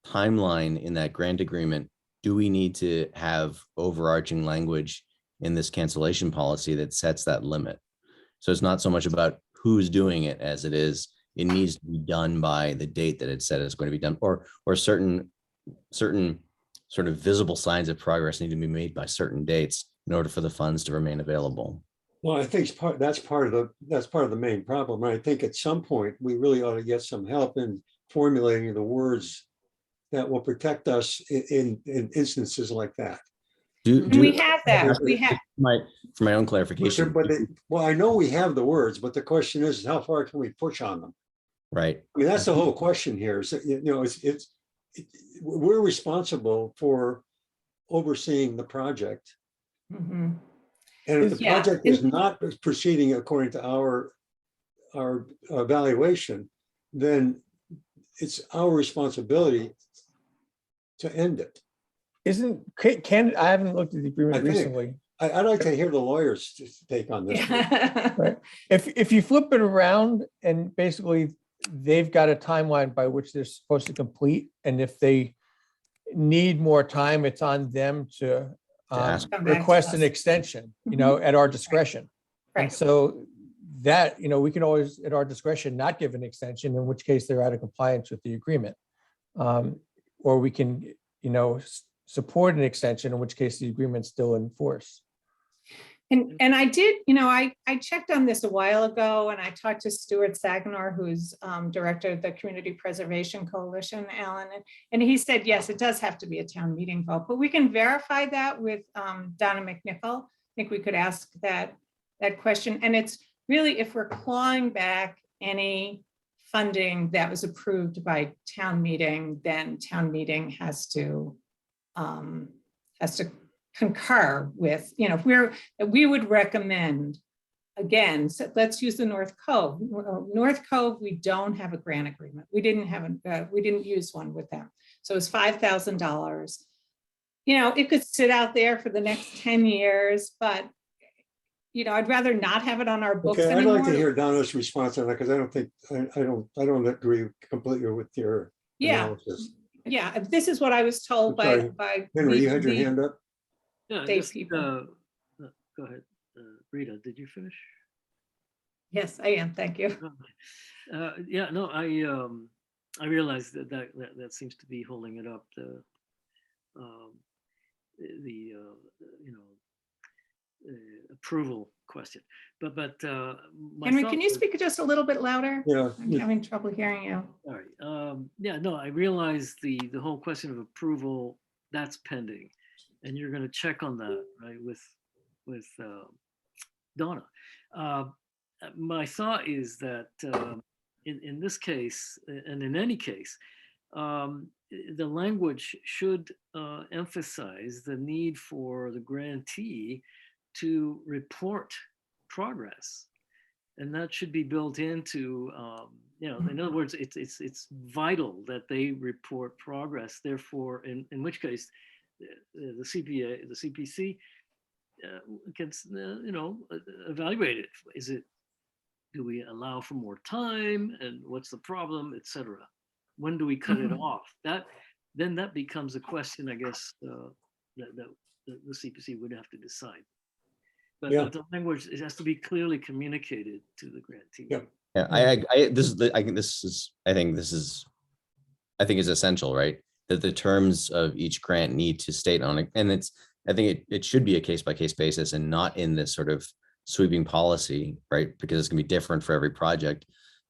timeline in that grant agreement, do we need to have overarching language in this cancellation policy that sets that limit? So it's not so much about who's doing it as it is, it needs to be done by the date that it said it's going to be done, or certain sort of visible signs of progress need to be made by certain dates in order for the funds to remain available. Well, I think that's part of the main problem. I think at some point, we really ought to get some help in formulating the words that will protect us in instances like that. And we have that. We have, For my own clarification, Well, I know we have the words, but the question is, how far can we push on them? right? I mean, that's the whole question here. Is that, we're responsible for overseeing the project. Mhm. And if the Yeah. project is not proceeding according to our evaluation, then it's our responsibility to end it. I haven't looked at the agreement I think. recently. I'd like to hear the lawyers' take on this. Right. If you flip it around and basically they've got a timeline by which they're supposed to complete, and if they need more time, it's on them to ask. Come back to request an us. extension, at our discretion. And Right. so that, we can always, at our discretion, not give an extension, in which case they're out of compliance with the agreement. Or we can, support an extension, in which case the agreement's still in force. And I did, I checked on this a while ago and I talked to Stuart Saganor, who's director of the Community Preservation Coalition, Alan, and he said, yes, it does have to be a town meeting vote, but we can verify that with Donna McNichol. I think we could ask that question. And it's really, if we're clawing back any funding that was approved by town meeting, then town meeting has to concur with, we would recommend, again, so let's use the North Cove. North Cove, we don't have a grant agreement. We didn't use one with them. So it's $5,000. It could sit out there for the next 10 years, but I'd rather not have it on our books Okay, I'd anymore. like to hear Donna's response on that, because I don't agree completely with your analysis. Yeah, this is what I was told I'm sorry. by. Henry, you had your hand up? Yeah, State just, people. go ahead. Rita, did you finish? Yes, I am. Thank you. Yeah, no, I realized that seems to be holding it up. The approval question, but my Henry, thought can you was- speak just a little bit louder? Yeah. I'm having trouble hearing you. All right. Yeah, no, I realize the whole question of approval, that's pending. And you're going to check on that, right, with Donna. My thought is that in this case, and in any case, the language should emphasize the need for the grantee to report progress. And that should be built into, in other words, it's vital that they report progress. Therefore, in which case, the CPA, the CPC can, evaluate it. Do we allow for more time, and what's the problem, etc. When do we cut it off? Then that becomes a question, I guess, that the CPC would have to decide. But Yeah. the language, it has to be clearly communicated to the grantee. Yep. Yeah, I think is essential, right? That the terms of each grant need to state on it. And I think it should be a case by case basis and not in this sort of sweeping policy, right? Because it's gonna be different for every project.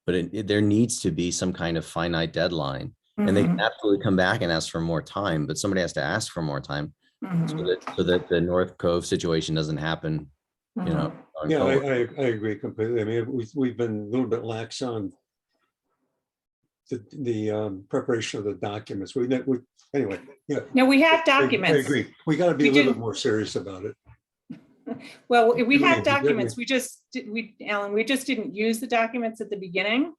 But there needs to be some kind of finite deadline. And they can Mhm, absolutely come back and ask for more time, but somebody has to ask for more time mhm, so that the North Cove situation doesn't happen, you know. mhm. going Yeah, forward. I agree completely. I mean, we've been a little bit lax on the preparation of the documents. Anyway, yeah. No, we have I documents. agree. We got to be We a little do. bit more serious about it. Well, we Yeah, have yeah, documents. Alan, we just didn't use the documents at the beginning.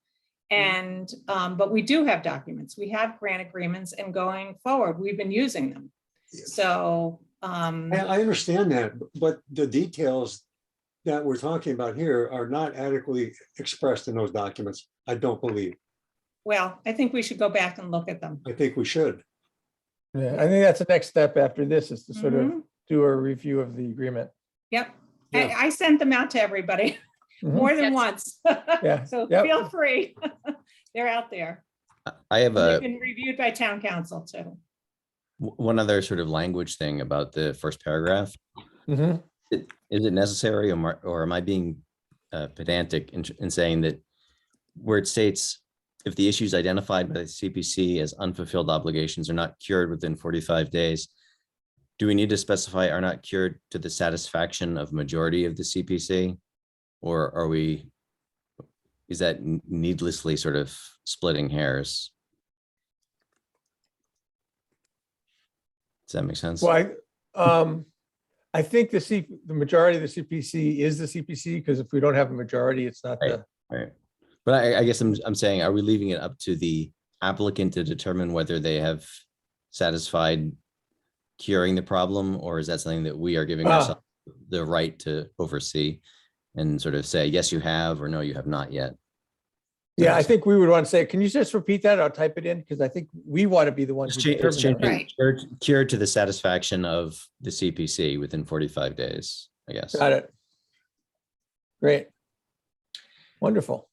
And, but we do have documents. We have grant agreements, and going forward, we've been using them. Yes. So, I understand that, but the details that we're talking about here are not adequately expressed in those documents. I don't believe. well, I think we should go back and look at them. I think we should. Yeah, I think that's the next step after this is to sort of Mhm. do a review of the agreement. Yep. Yeah. I sent them out to everybody Mhm. more than Yes. once. Yeah, So yep. feel free. They're out there. I have And they've a been reviewed by town council too. one other sort of language thing about the first paragraph. Mhm. Is it necessary or am I being pedantic in saying that where it states if the issues identified by the CPC as unfulfilled obligations are not cured within 45 days, do we need to specify are not cured to the satisfaction of majority of the CPC? Or is that needlessly sort of splitting hairs? Does that make sense? Well, I think the majority of the CPC is the CPC, because if we don't have a majority, it's not the, Right. But I guess I'm saying, are we leaving it up to the applicant to determine whether they have satisfied curing the problem, or is that something that we are giving ourselves the right to oversee and sort of say, yes, you have, or no, you have not yet? yeah, I think we would want to say, can you just repeat that? I'll type it in, because I think we want to be the ones. It's who it's determine that. changing cured to the satisfaction of the CPC within 45 days, I guess. Got it. Great. Wonderful.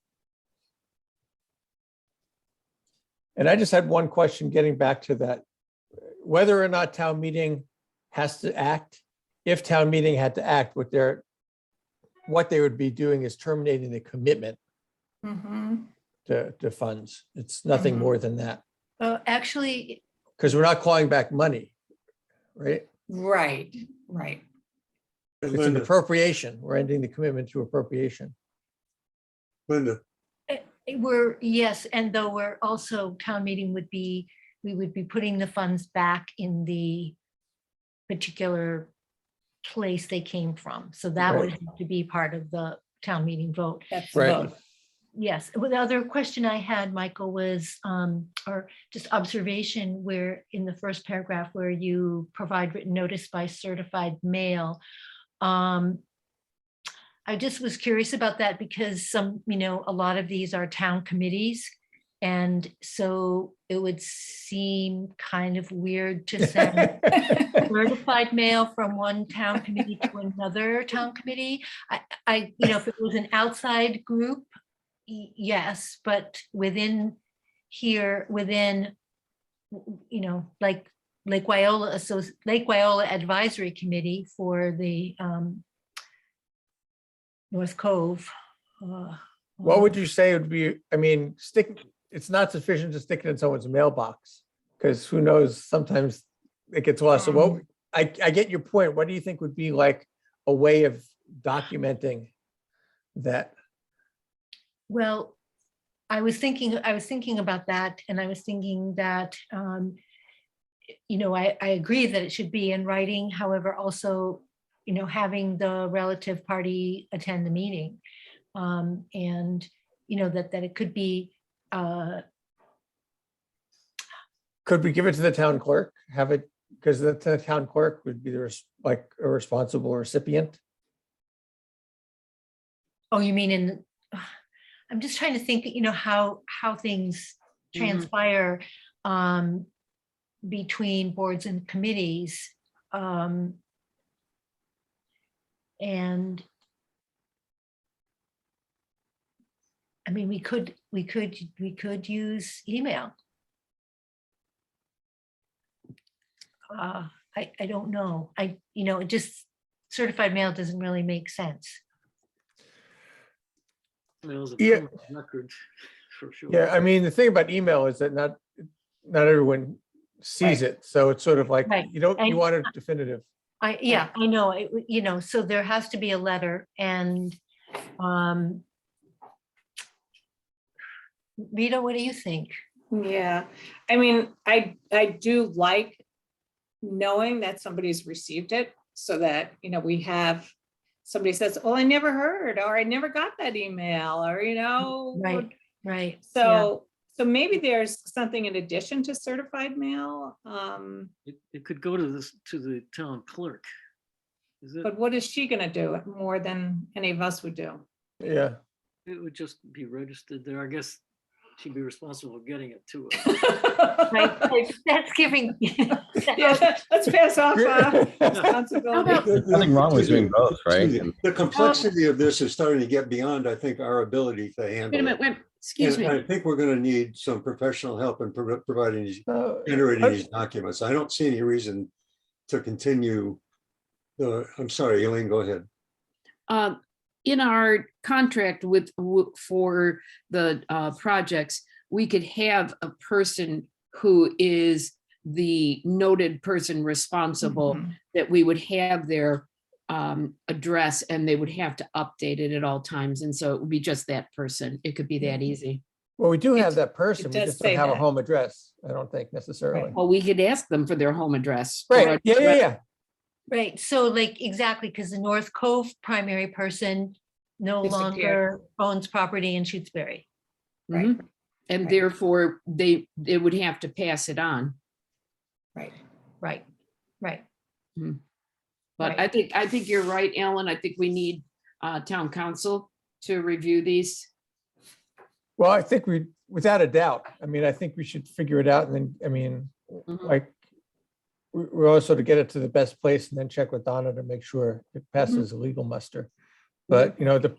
And I just had one question getting back to that. Whether or not town meeting has to act, if town meeting had to act, what they would be doing is terminating the commitment Mhm. to funds. It's nothing Mhm. more than that, Actually, because we're not calling back money, right? Right, right. And It's an Linda, appropriation. We're ending the commitment to appropriation. yes, and though we're also, town meeting we would be putting the funds back in the particular place they came from. So that would Right. have to be part of the town meeting vote. That's the Right. vote. Yes, well, the other question I had, Michael, was, or just observation where in the first paragraph where you provide written notice by certified mail. I just was curious about that because a lot of these are town committees. And so it would seem kind of weird to send certified mail from one town committee to another town committee. If it was an outside group, yes, but within, like Lake Wyola Advisory Committee for the North Cove. What would you say would be, it's not sufficient to stick it in someone's mailbox, because who knows, sometimes it gets lost. So I get your point. What do you think would be like a way of documenting that? Well, I was thinking about that, and I was thinking that, I agree that it should be in writing. However, also, having the relative party attend the meeting, and that it could be. Could we give it to the town clerk? Have it, because the town clerk would be like a responsible recipient. Oh, you mean I'm just trying to think, how things transpire between boards and committees. And I mean, we could use email. I don't know. Just certified mail doesn't really make sense. Mail's a Yeah. permanent record for sure. Yeah, I mean, the thing about email is that not everyone sees it. So it's sort of like, Right. you And- want it definitive. I know, so there has to be a letter and, Rita, what do you think? Yeah, I mean, I do like knowing that somebody's received it so that, we have, somebody says, well, I never heard, or I never got that email, or, Right, yeah. So maybe there's something in addition to certified mail. It could go to the town clerk. Is it? But what is she gonna do more than any of us would do? Yeah. It would just be registered there. I guess she'd be responsible for getting it to us. Right, that's giving. Yeah, let's pass off responsibility. Nothing wrong with doing both, right? The complexity of this is starting to get beyond, I think, our ability to Wait a handle minute, it. excuse And me. I think we're going to need some professional help in providing these, No, generating these documents. I don't see any reason to continue. I'm sorry, Elaine, go ahead. In our contract for the projects, we could have a person who is the noted person responsible, Mhm. that we would have their address and they would have to update it at all times. And so it would be just that person. It could be that easy. Well, we do have It- that person. We does just don't say have a that. home address. I don't think necessarily. Well, we could ask them for their home address. Right. Yeah. Right, so like, exactly, because the North Cove primary person no Disappeared. longer owns property in Shutesbury. Mhm. And Right. therefore they would have to pass it on. Right. Right, right. But Right. I think you're right, Alan. I think we need town council to review these. Well, I think without a doubt, I mean, I think we should figure it out and then, I mean, Mhm. like, we also to get it to the best place and then check with Donna to make sure it passes a legal muster. But,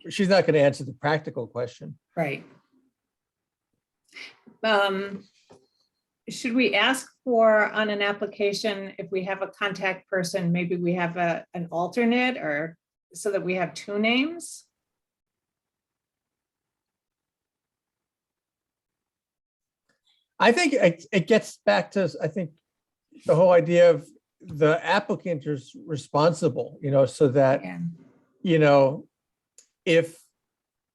she's not going to answer the practical question. Right. Should we ask for, on an application, if we have a contact person, maybe we have an alternate, or so that we have two names? I think it gets back to, I think, the whole idea of the applicant is responsible, so that, Yeah. if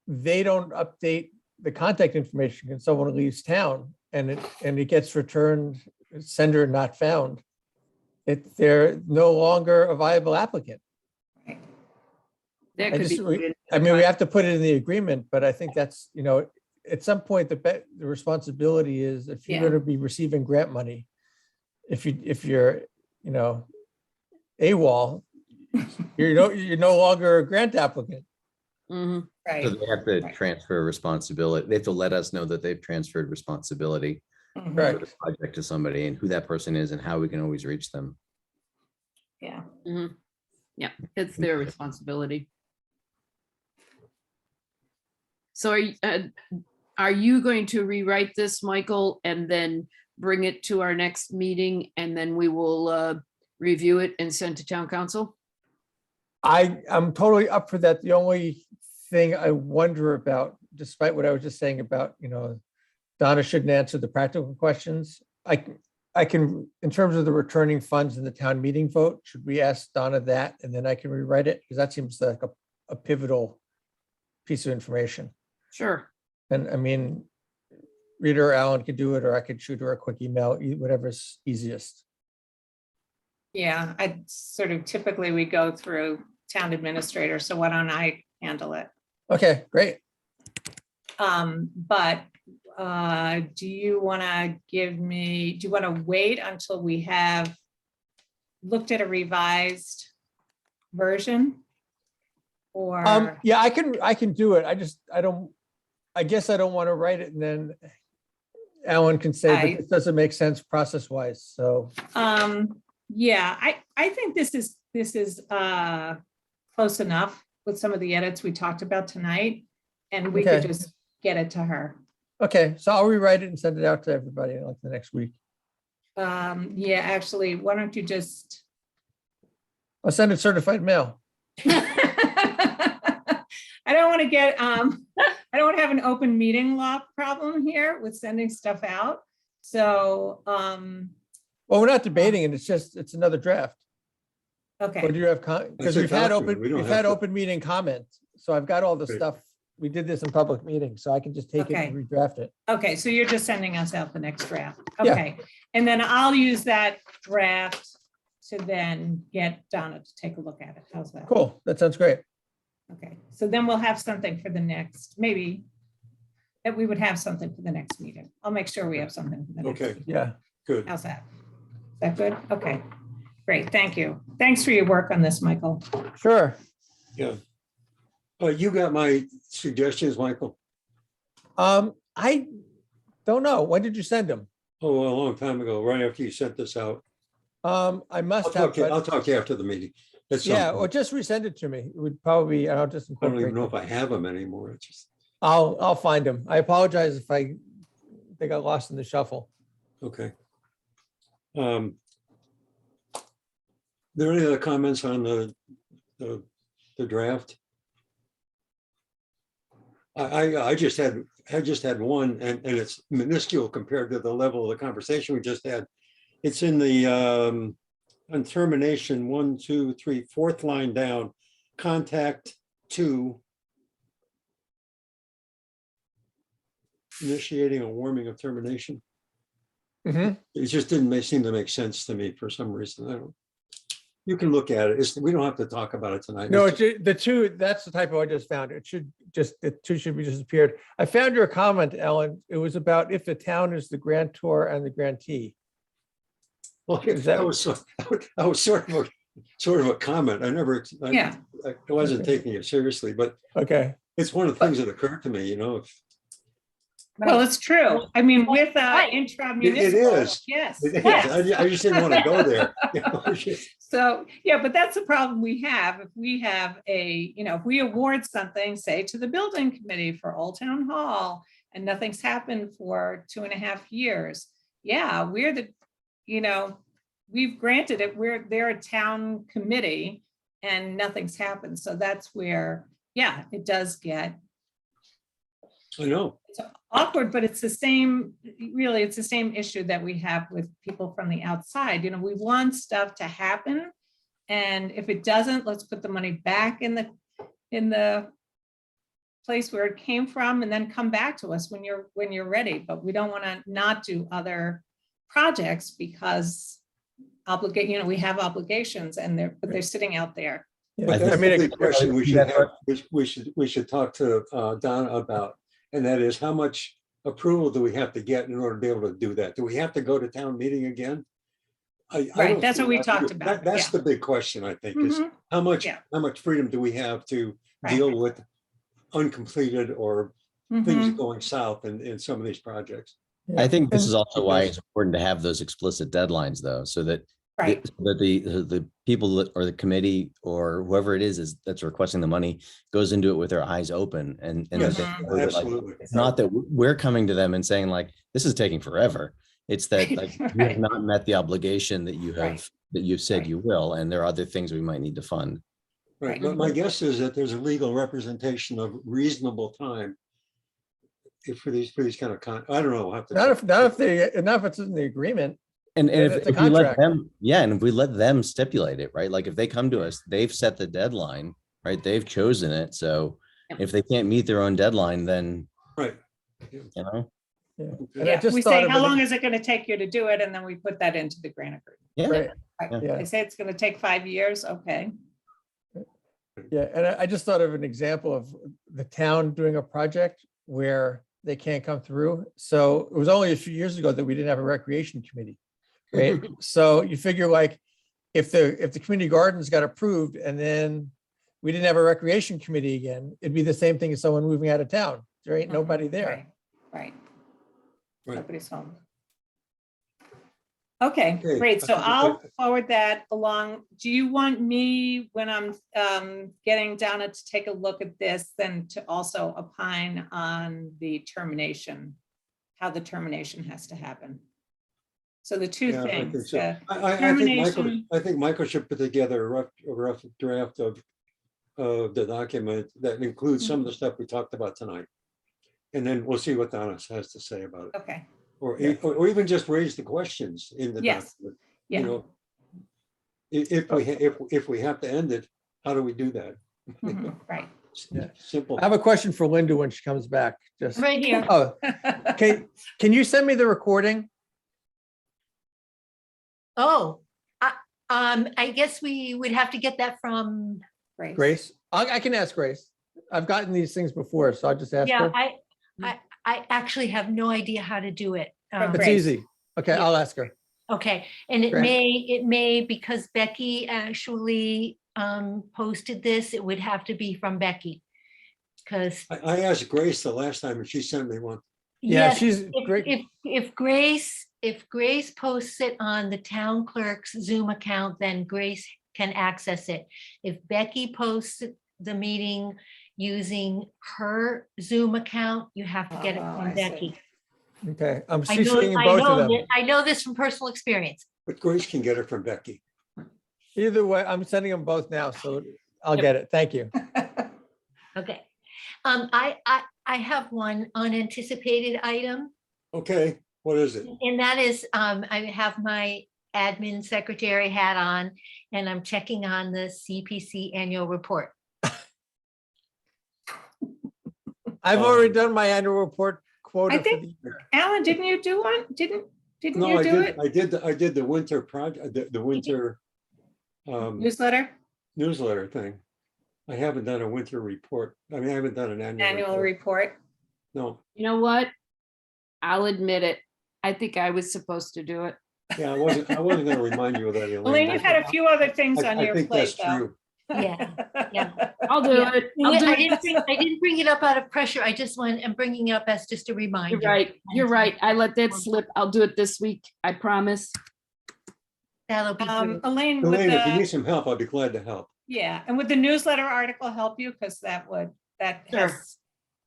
they don't update the contact information and someone leaves town and it gets returned, sender not found, they're no longer a viable applicant. That I could just, be. I mean, we have to put it in the agreement, but I think that's, at some point, the responsibility is if you're Yeah. going to be receiving grant money, if you're, AWOL, you're no longer a grant applicant. Mhm. So Right. they have to Right. transfer responsibility. They have to let us know that they've transferred responsibility Mhm. Right. for the project to somebody and who that person is and how we can always reach them. Yeah. Mhm. Yeah, it's their responsibility. So are you going to rewrite this, Michael, and then bring it to our next meeting and then we will review it and send to town council? I'm totally up for that. The only thing I wonder about, despite what I was just saying about, Donna shouldn't answer the practical questions. I can, in terms of the returning funds in the town meeting vote, should we ask Donna that and then I can rewrite it? Because that seems like a pivotal piece of information. Sure. And I mean, Rita or Alan could do it, or I could shoot her a quick email, whatever's easiest. Yeah, I sort of typically we go through town administrator, so why don't I handle it? Okay, great. But do you want to wait until we have looked at a revised version? Or, Yeah, I can do it. I guess I don't want to write it and then Alan can say that it doesn't make sense process wise, so. yeah, I think this is close enough with some of the edits we talked about tonight. And we could Okay. just get it to her. Okay, so I'll rewrite it and send it out to everybody like the next week. Yeah, actually, why don't you just? I'll send it certified mail. I don't want to get, I don't want to have an open meeting law problem here with sending stuff out. So, Well, we're not debating it. It's just, it's another draft. Or okay, do you have, because a we've had document. open, We don't we've have had to- open meeting comments. So I've got all the Right. stuff. We did this in public meetings, so I can just take it and redraft it. okay, so you're just sending us out the next draft. Yeah. Okay, and then I'll use that draft to then get Donna to take a look at it. How's that? Cool, that sounds great. Okay, so then we'll have something for the next, maybe that we would have something for the next meeting. I'll make sure we have something for the next. Okay. meeting. Yeah, Good. How's that? Is that good? Okay, great, thank you. Thanks for your work on this, Michael. sure. Yeah. You got my suggestions, Michael? I don't know. When did you send them? Oh, a long time ago, right after you sent this out. I I'll must have, talk to you, I'll but talk to you after the meeting. At some yeah, or point. just resend it to me. It would probably, I'll just. I don't even incorporate know them. if I have them anymore. It's just, I'll find them. I apologize if they got lost in the shuffle. okay. There any other comments on the draft? I just had one, and it's minuscule compared to the level of the conversation we just had. It's in the on termination, 1, 2, 3, fourth line down, contact to initiating a warming of termination. Mhm. It just didn't seem to make sense to me for some reason. I don't. You can look at it. We don't have to talk about it tonight. No, It's the two, that's the typo I just found. It should just, the two should be disappeared. I found your comment, Ellen. It was about if the town is the grantor and the grantee. well, is that- that was sort of a comment. I never, Yeah. I wasn't Okay. taking it seriously, but Okay, it's one of the things that occurred to me, you know. Well, it's true. I mean, with Right. intra-municipal. is. Yes. It is. yes. I just didn't want to go there. You know, So, yeah, but that's the problem we have. If we have if we award something, say to the building committee for Old Town Hall, and nothing's happened for 2.5 years. Yeah, we've granted it, they're a town committee and nothing's happened. So that's where, yeah, it does get I know. it's awkward, but it's the same, really, it's the same issue that we have with people from the outside. We want stuff to happen. And if it doesn't, let's put the money back in the place where it came from and then come back to us when you're ready. But we don't want to not do other projects because we have obligations and they're sitting out there. Yeah, But I that's mean, the it- big question we should that's have, we should talk to Donna about, and that is how much approval do we have to get in order to be able to do that? Do we have to go to town meeting again? I Right, don't that's what think- we talked about, That's yeah. the big question, I think, is Mhm. Yeah. how much freedom do we have to Right. deal with uncompleted or things Mhm. going south in some of these projects? I think this And- is also why Because- it's important to have those explicit deadlines though, so that Right, that the people or the committee or whoever it is that's requesting the money goes into it with their eyes open and Yes, that they know that, like, absolutely. it's not that we're coming to them and saying like, this is taking forever. It's that like you Right. have not met the obligation that you have, Right. that you've said Right. you will, and there are other things we might need to fund. Right, Right. but my guess is that there's a legal representation of reasonable time for these kind of I don't know. I'll have to Not check. if it's in the agreement. And Yeah, if it's a if we let contract. them, yeah, and if we let them stipulate it, right? Like if they come to us, they've set the deadline, right? They've chosen it. So Yep. if they can't meet their own deadline, then, Right. you know, Yeah. And I yeah, just we thought say, of how it- long is it gonna take you to do it? And then we put that into the grant agreement. yeah. Right, Right. Yeah. They say it's gonna take 5 years, okay. yeah, and I just thought of an example of the town doing a project where they can't come through. So it was only a few years ago that we didn't have a recreation committee, right? So you figure like, if the community gardens got approved and then we didn't have a recreation committee again, it'd be the same thing as someone moving out of town. There ain't nobody there. Right, right. Right. Nobody's home. Okay, Okay, great. So I think I'll forward that along. Do you want me, when I'm getting Donna to take a look at this, then to also opine on the termination, how the termination has to happen? So the two Yeah, I think things, so. the I termination, think Michael should put together a rough draft of the document that includes some of the stuff we talked about tonight. And then we'll see what Donna has to say about it, okay, or even just raise the questions in the Yes. document. yeah. You know, if we have to end it, how do we do that? Mhm, right. Yeah. Simple. I have a question for Linda when she comes back. Just, Right here. oh, can you send me the recording? Oh, I guess we would have to get that from, Grace? I can ask Grace. I've gotten these things before, so I'll just ask yeah, her. I actually have no idea how to do it. From It's Grace. easy. Okay, Yeah. I'll ask her. Okay, and it Great. may, because Becky actually posted this, it would have to be from Becky. Because, I asked Grace the last time and she sent me one. Yeah, yes, she's great. if Grace posts it on the town clerk's Zoom account, then Grace can access it. If Becky posts the meeting using her Zoom account, you have to get it Oh, from I see. Becky. Okay, I'm I know, CCing both of them. I know this from personal experience. But Grace can get it from Becky. Either way, I'm sending them both now, so I'll Yep. get it. Thank you. Okay. I have one unanticipated item, Okay, what is it? and that is, I have my admin secretary hat on, and I'm checking on the CPC annual report. I've already done my annual report quota I for think- the year. Alan, didn't you do one? Didn't No, you I do did, it? I did the winter project, the winter Newsletter, newsletter thing. I haven't done a winter report. I mean, I haven't done an annual report. No, You know what? I'll admit it. I think I was supposed to do it. yeah, I wasn't gonna remind you of that, Elaine. Elaine, you've had a few other things on I your think plate, that's though. true. Yeah, yeah. I'll do Yeah. it. I'll do I it. didn't bring it up out of pressure. I'm bringing it up as just a You're reminder. right. You're right. I let that slip. I'll do it this week. I promise. That'll be great. Elaine, with Elaine, if you need the, some help, I'd be glad to help. yeah, and would the newsletter article help you? Because that Sure. has,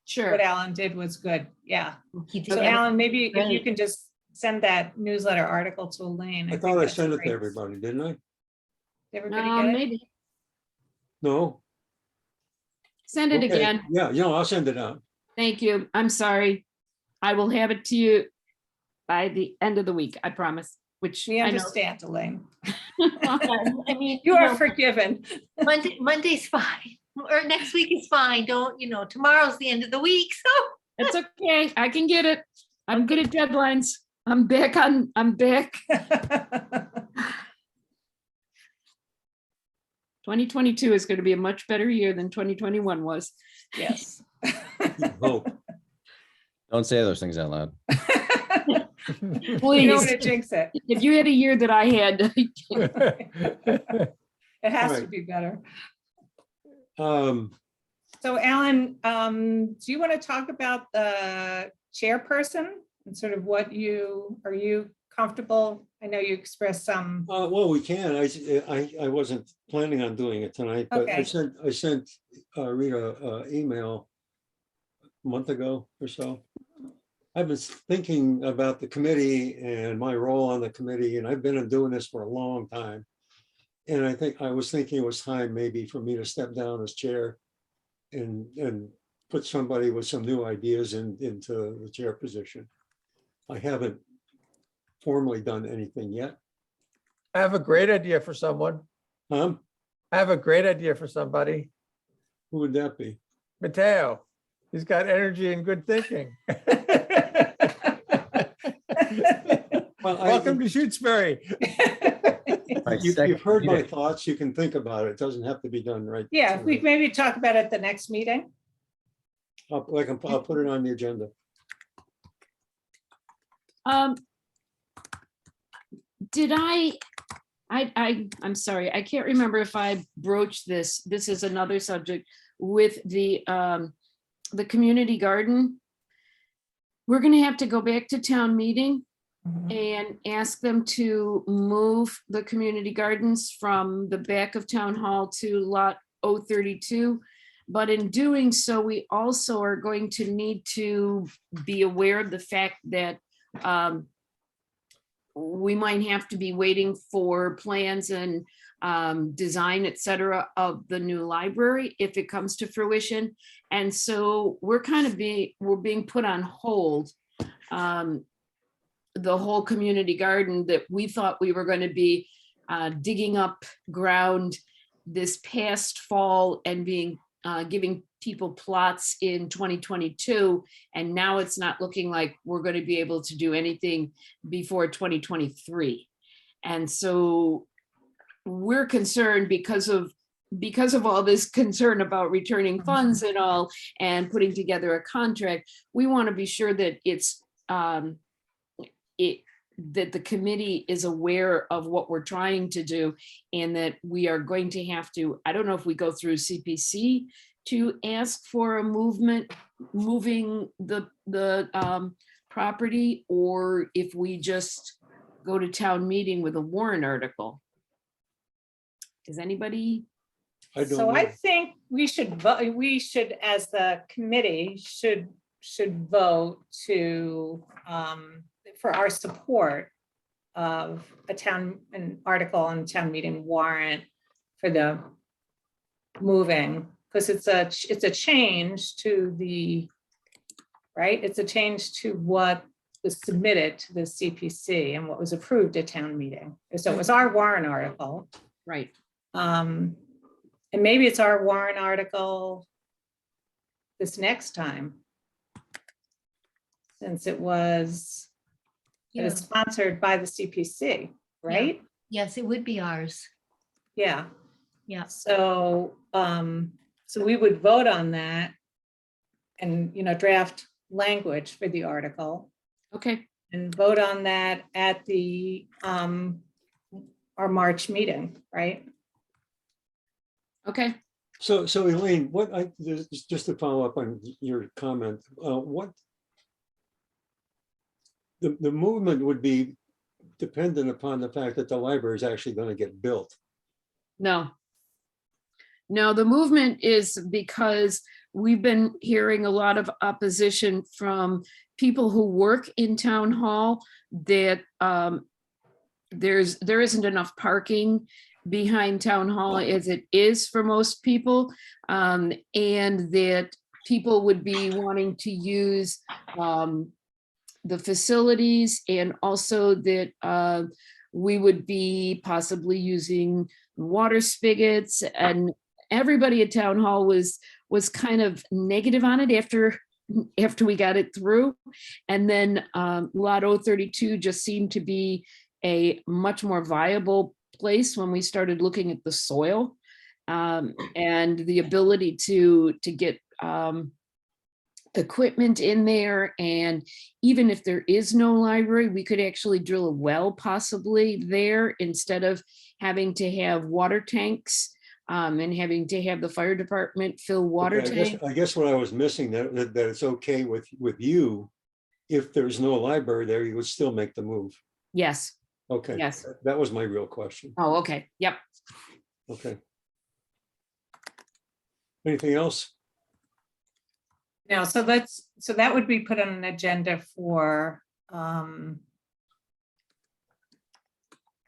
Sure. what Alan did was good. Yeah. He did So that. Alan, maybe if you Great. can just send that newsletter article to Elaine. I think thought I that's sent it to great. everybody, didn't I? Did everybody get it? Maybe. No? Send it Okay. again. Yeah, I'll send it out. Thank you. I'm sorry. I will have it to you by the end of the week. I promise, which We I know. understand, Elaine. I mean, You are forgiven. Monday's fine, or next week is fine. Don't, tomorrow's the end of the week, so. It's okay. I can get it. I'm good at deadlines. I'm back. 2022 is going to be a much better year than 2021 was. Yes. Hope. Don't say those things out loud. You don't Please, want to jinx it. if you had a year that I had, It has to Right. be better. Um, So Alan, do you want to talk about the chairperson and sort of are you comfortable? I know you expressed some, well, we can. I wasn't planning on doing it tonight, but I Okay. sent Rita an email a month ago or so. I've been thinking about the committee and my role on the committee, and I've been doing this for a long time. And I was thinking it was time maybe for me to step down as chair and put somebody with some new ideas into the chair position. I haven't formally done anything yet. I have a great idea for someone. I have a great idea for somebody. Who would that be? Mateo. He's got energy and good thinking. Well, Welcome to Shutesbury. Right, You've heard my meeting. thoughts. You can think about it. It doesn't have to be done right. yeah, we maybe talk about it at the next meeting. I'll put it on the agenda. did I'm sorry, I can't remember if I broached this. This is another subject with the community garden. We're gonna have to go back to town meeting and ask them to move the community gardens from the back of Town Hall to lot 032. But in doing so, we also are going to need to be aware of the fact that we might have to be waiting for plans and design, et cetera, of the new library if it comes to fruition. And so we're being put on hold. The whole community garden that we thought we were going to be digging up ground this past fall and giving people plots in 2022. And now it's not looking like we're going to be able to do anything before 2023. And so we're concerned because of all this concern about returning funds and all, and putting together a contract. We want to be sure that that the committee is aware of what we're trying to do, and that we are going to have to, I don't know if we go through CPC to ask for a moving the property, or if we just go to town meeting with a warrant article. Does anybody? I don't So I know. think we should vote, as the committee, should vote to, for our support of an article on town meeting warrant for the moving, because it's a change to the, right? It's a change to what was submitted to the CPC and what was approved at town meeting. So it was our warrant article. Right. And maybe it's our warrant article this next time, since it was sponsored by the CPC, right? Yes, it would be ours. Yeah. Yeah. So, so we would vote on that and, draft language for the article Okay. and vote on that at the, our March meeting, right? Okay. So Elaine, just to follow up on your comment, what the movement would be dependent upon the fact that the library is actually going to get built. No, the movement is because we've been hearing a lot of opposition from people who work in town hall that there isn't enough parking behind town hall as it is for most people, and that people would be wanting to use the facilities, and also that we would be possibly using water spigots, and everybody at town hall was kind of negative on it after we got it through. And then lot 032 just seemed to be a much more viable place when we started looking at the soil and the ability to get equipment in there. And even if there is no library, we could actually drill a well possibly there instead of having to have water tanks and having to have the fire department fill water tanks. I guess what I was missing, that it's okay with you, if there's no library there, you would still make the move. Yes. Okay. Yes. That was my real question. Oh, okay. Yep. Okay. Anything else? No, so that would be put on an agenda for, I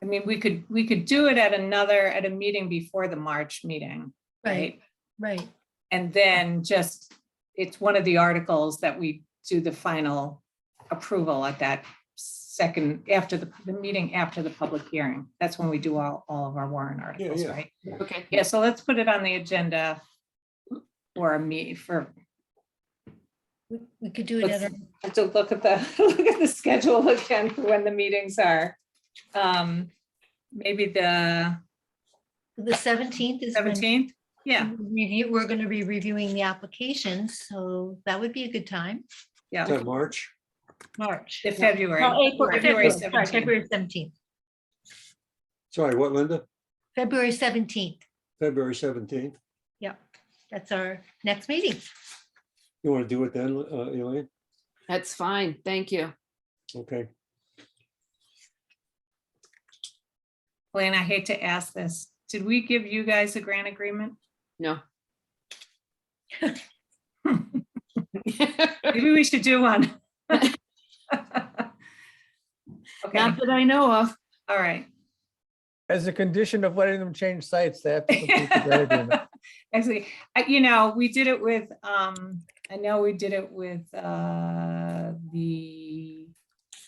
mean, we could do it at a meeting before the March meeting, right? Right. And then it's one of the articles that we do the final approval at that second, after the meeting, after the public hearing. That's when we do all of our warrant articles, yeah. right? Okay. Yeah, so let's put it on the agenda for We could do it at let's to look at the schedule again for when the meetings are. Maybe the the 17th is when 17th. Yeah, we're going to be reviewing the applications, so that would be a good time. yeah. Is that March? March. The February. February February 17th. 17th. February 17th. Sorry, what, Linda? February 17th. February 17th? Yep, that's our next meeting. You want to do it then, Elaine? That's fine. Thank you. Okay. Elaine, I hate to ask this. Did we give you guys a grant agreement? No. Maybe we should do one. Okay, Not that I know of. all right. As a condition of letting them change sites, they have to complete the grant agreement. Actually, we did it with, I know we did it with the.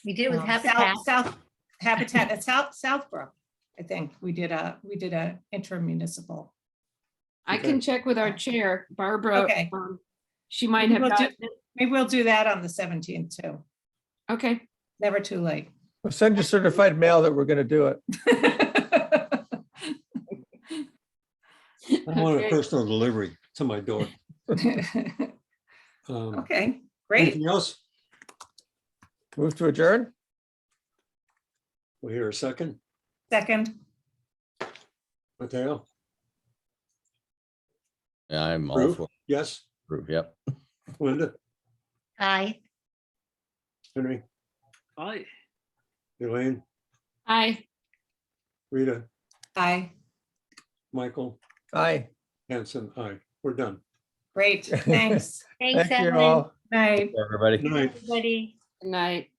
We did it with South- Habitat. South Habitat at Southbrook. I think we did a intermunicipal. I can check with our chair, Barbara. Okay. She might Maybe have we'll do- gotten it. Maybe we'll do that on the 17th too. Okay. Never too late. We'll send you certified mail that we're gonna do it. I want a Okay. personal delivery to my door. Okay, great. Anything else? Move to adjourn? We'll hear a second. Second, Mateo, Yeah, I'm all Approve? for yes. approve. Yep. Linda, Aye. Henry, Aye. Elaine, Hi. Rita, aye, Michael, Aye. Hanson, aye. We're done. great, thanks. Thanks, Thank you Ellen. all. Night. Everybody. Good night. Everybody. Good night.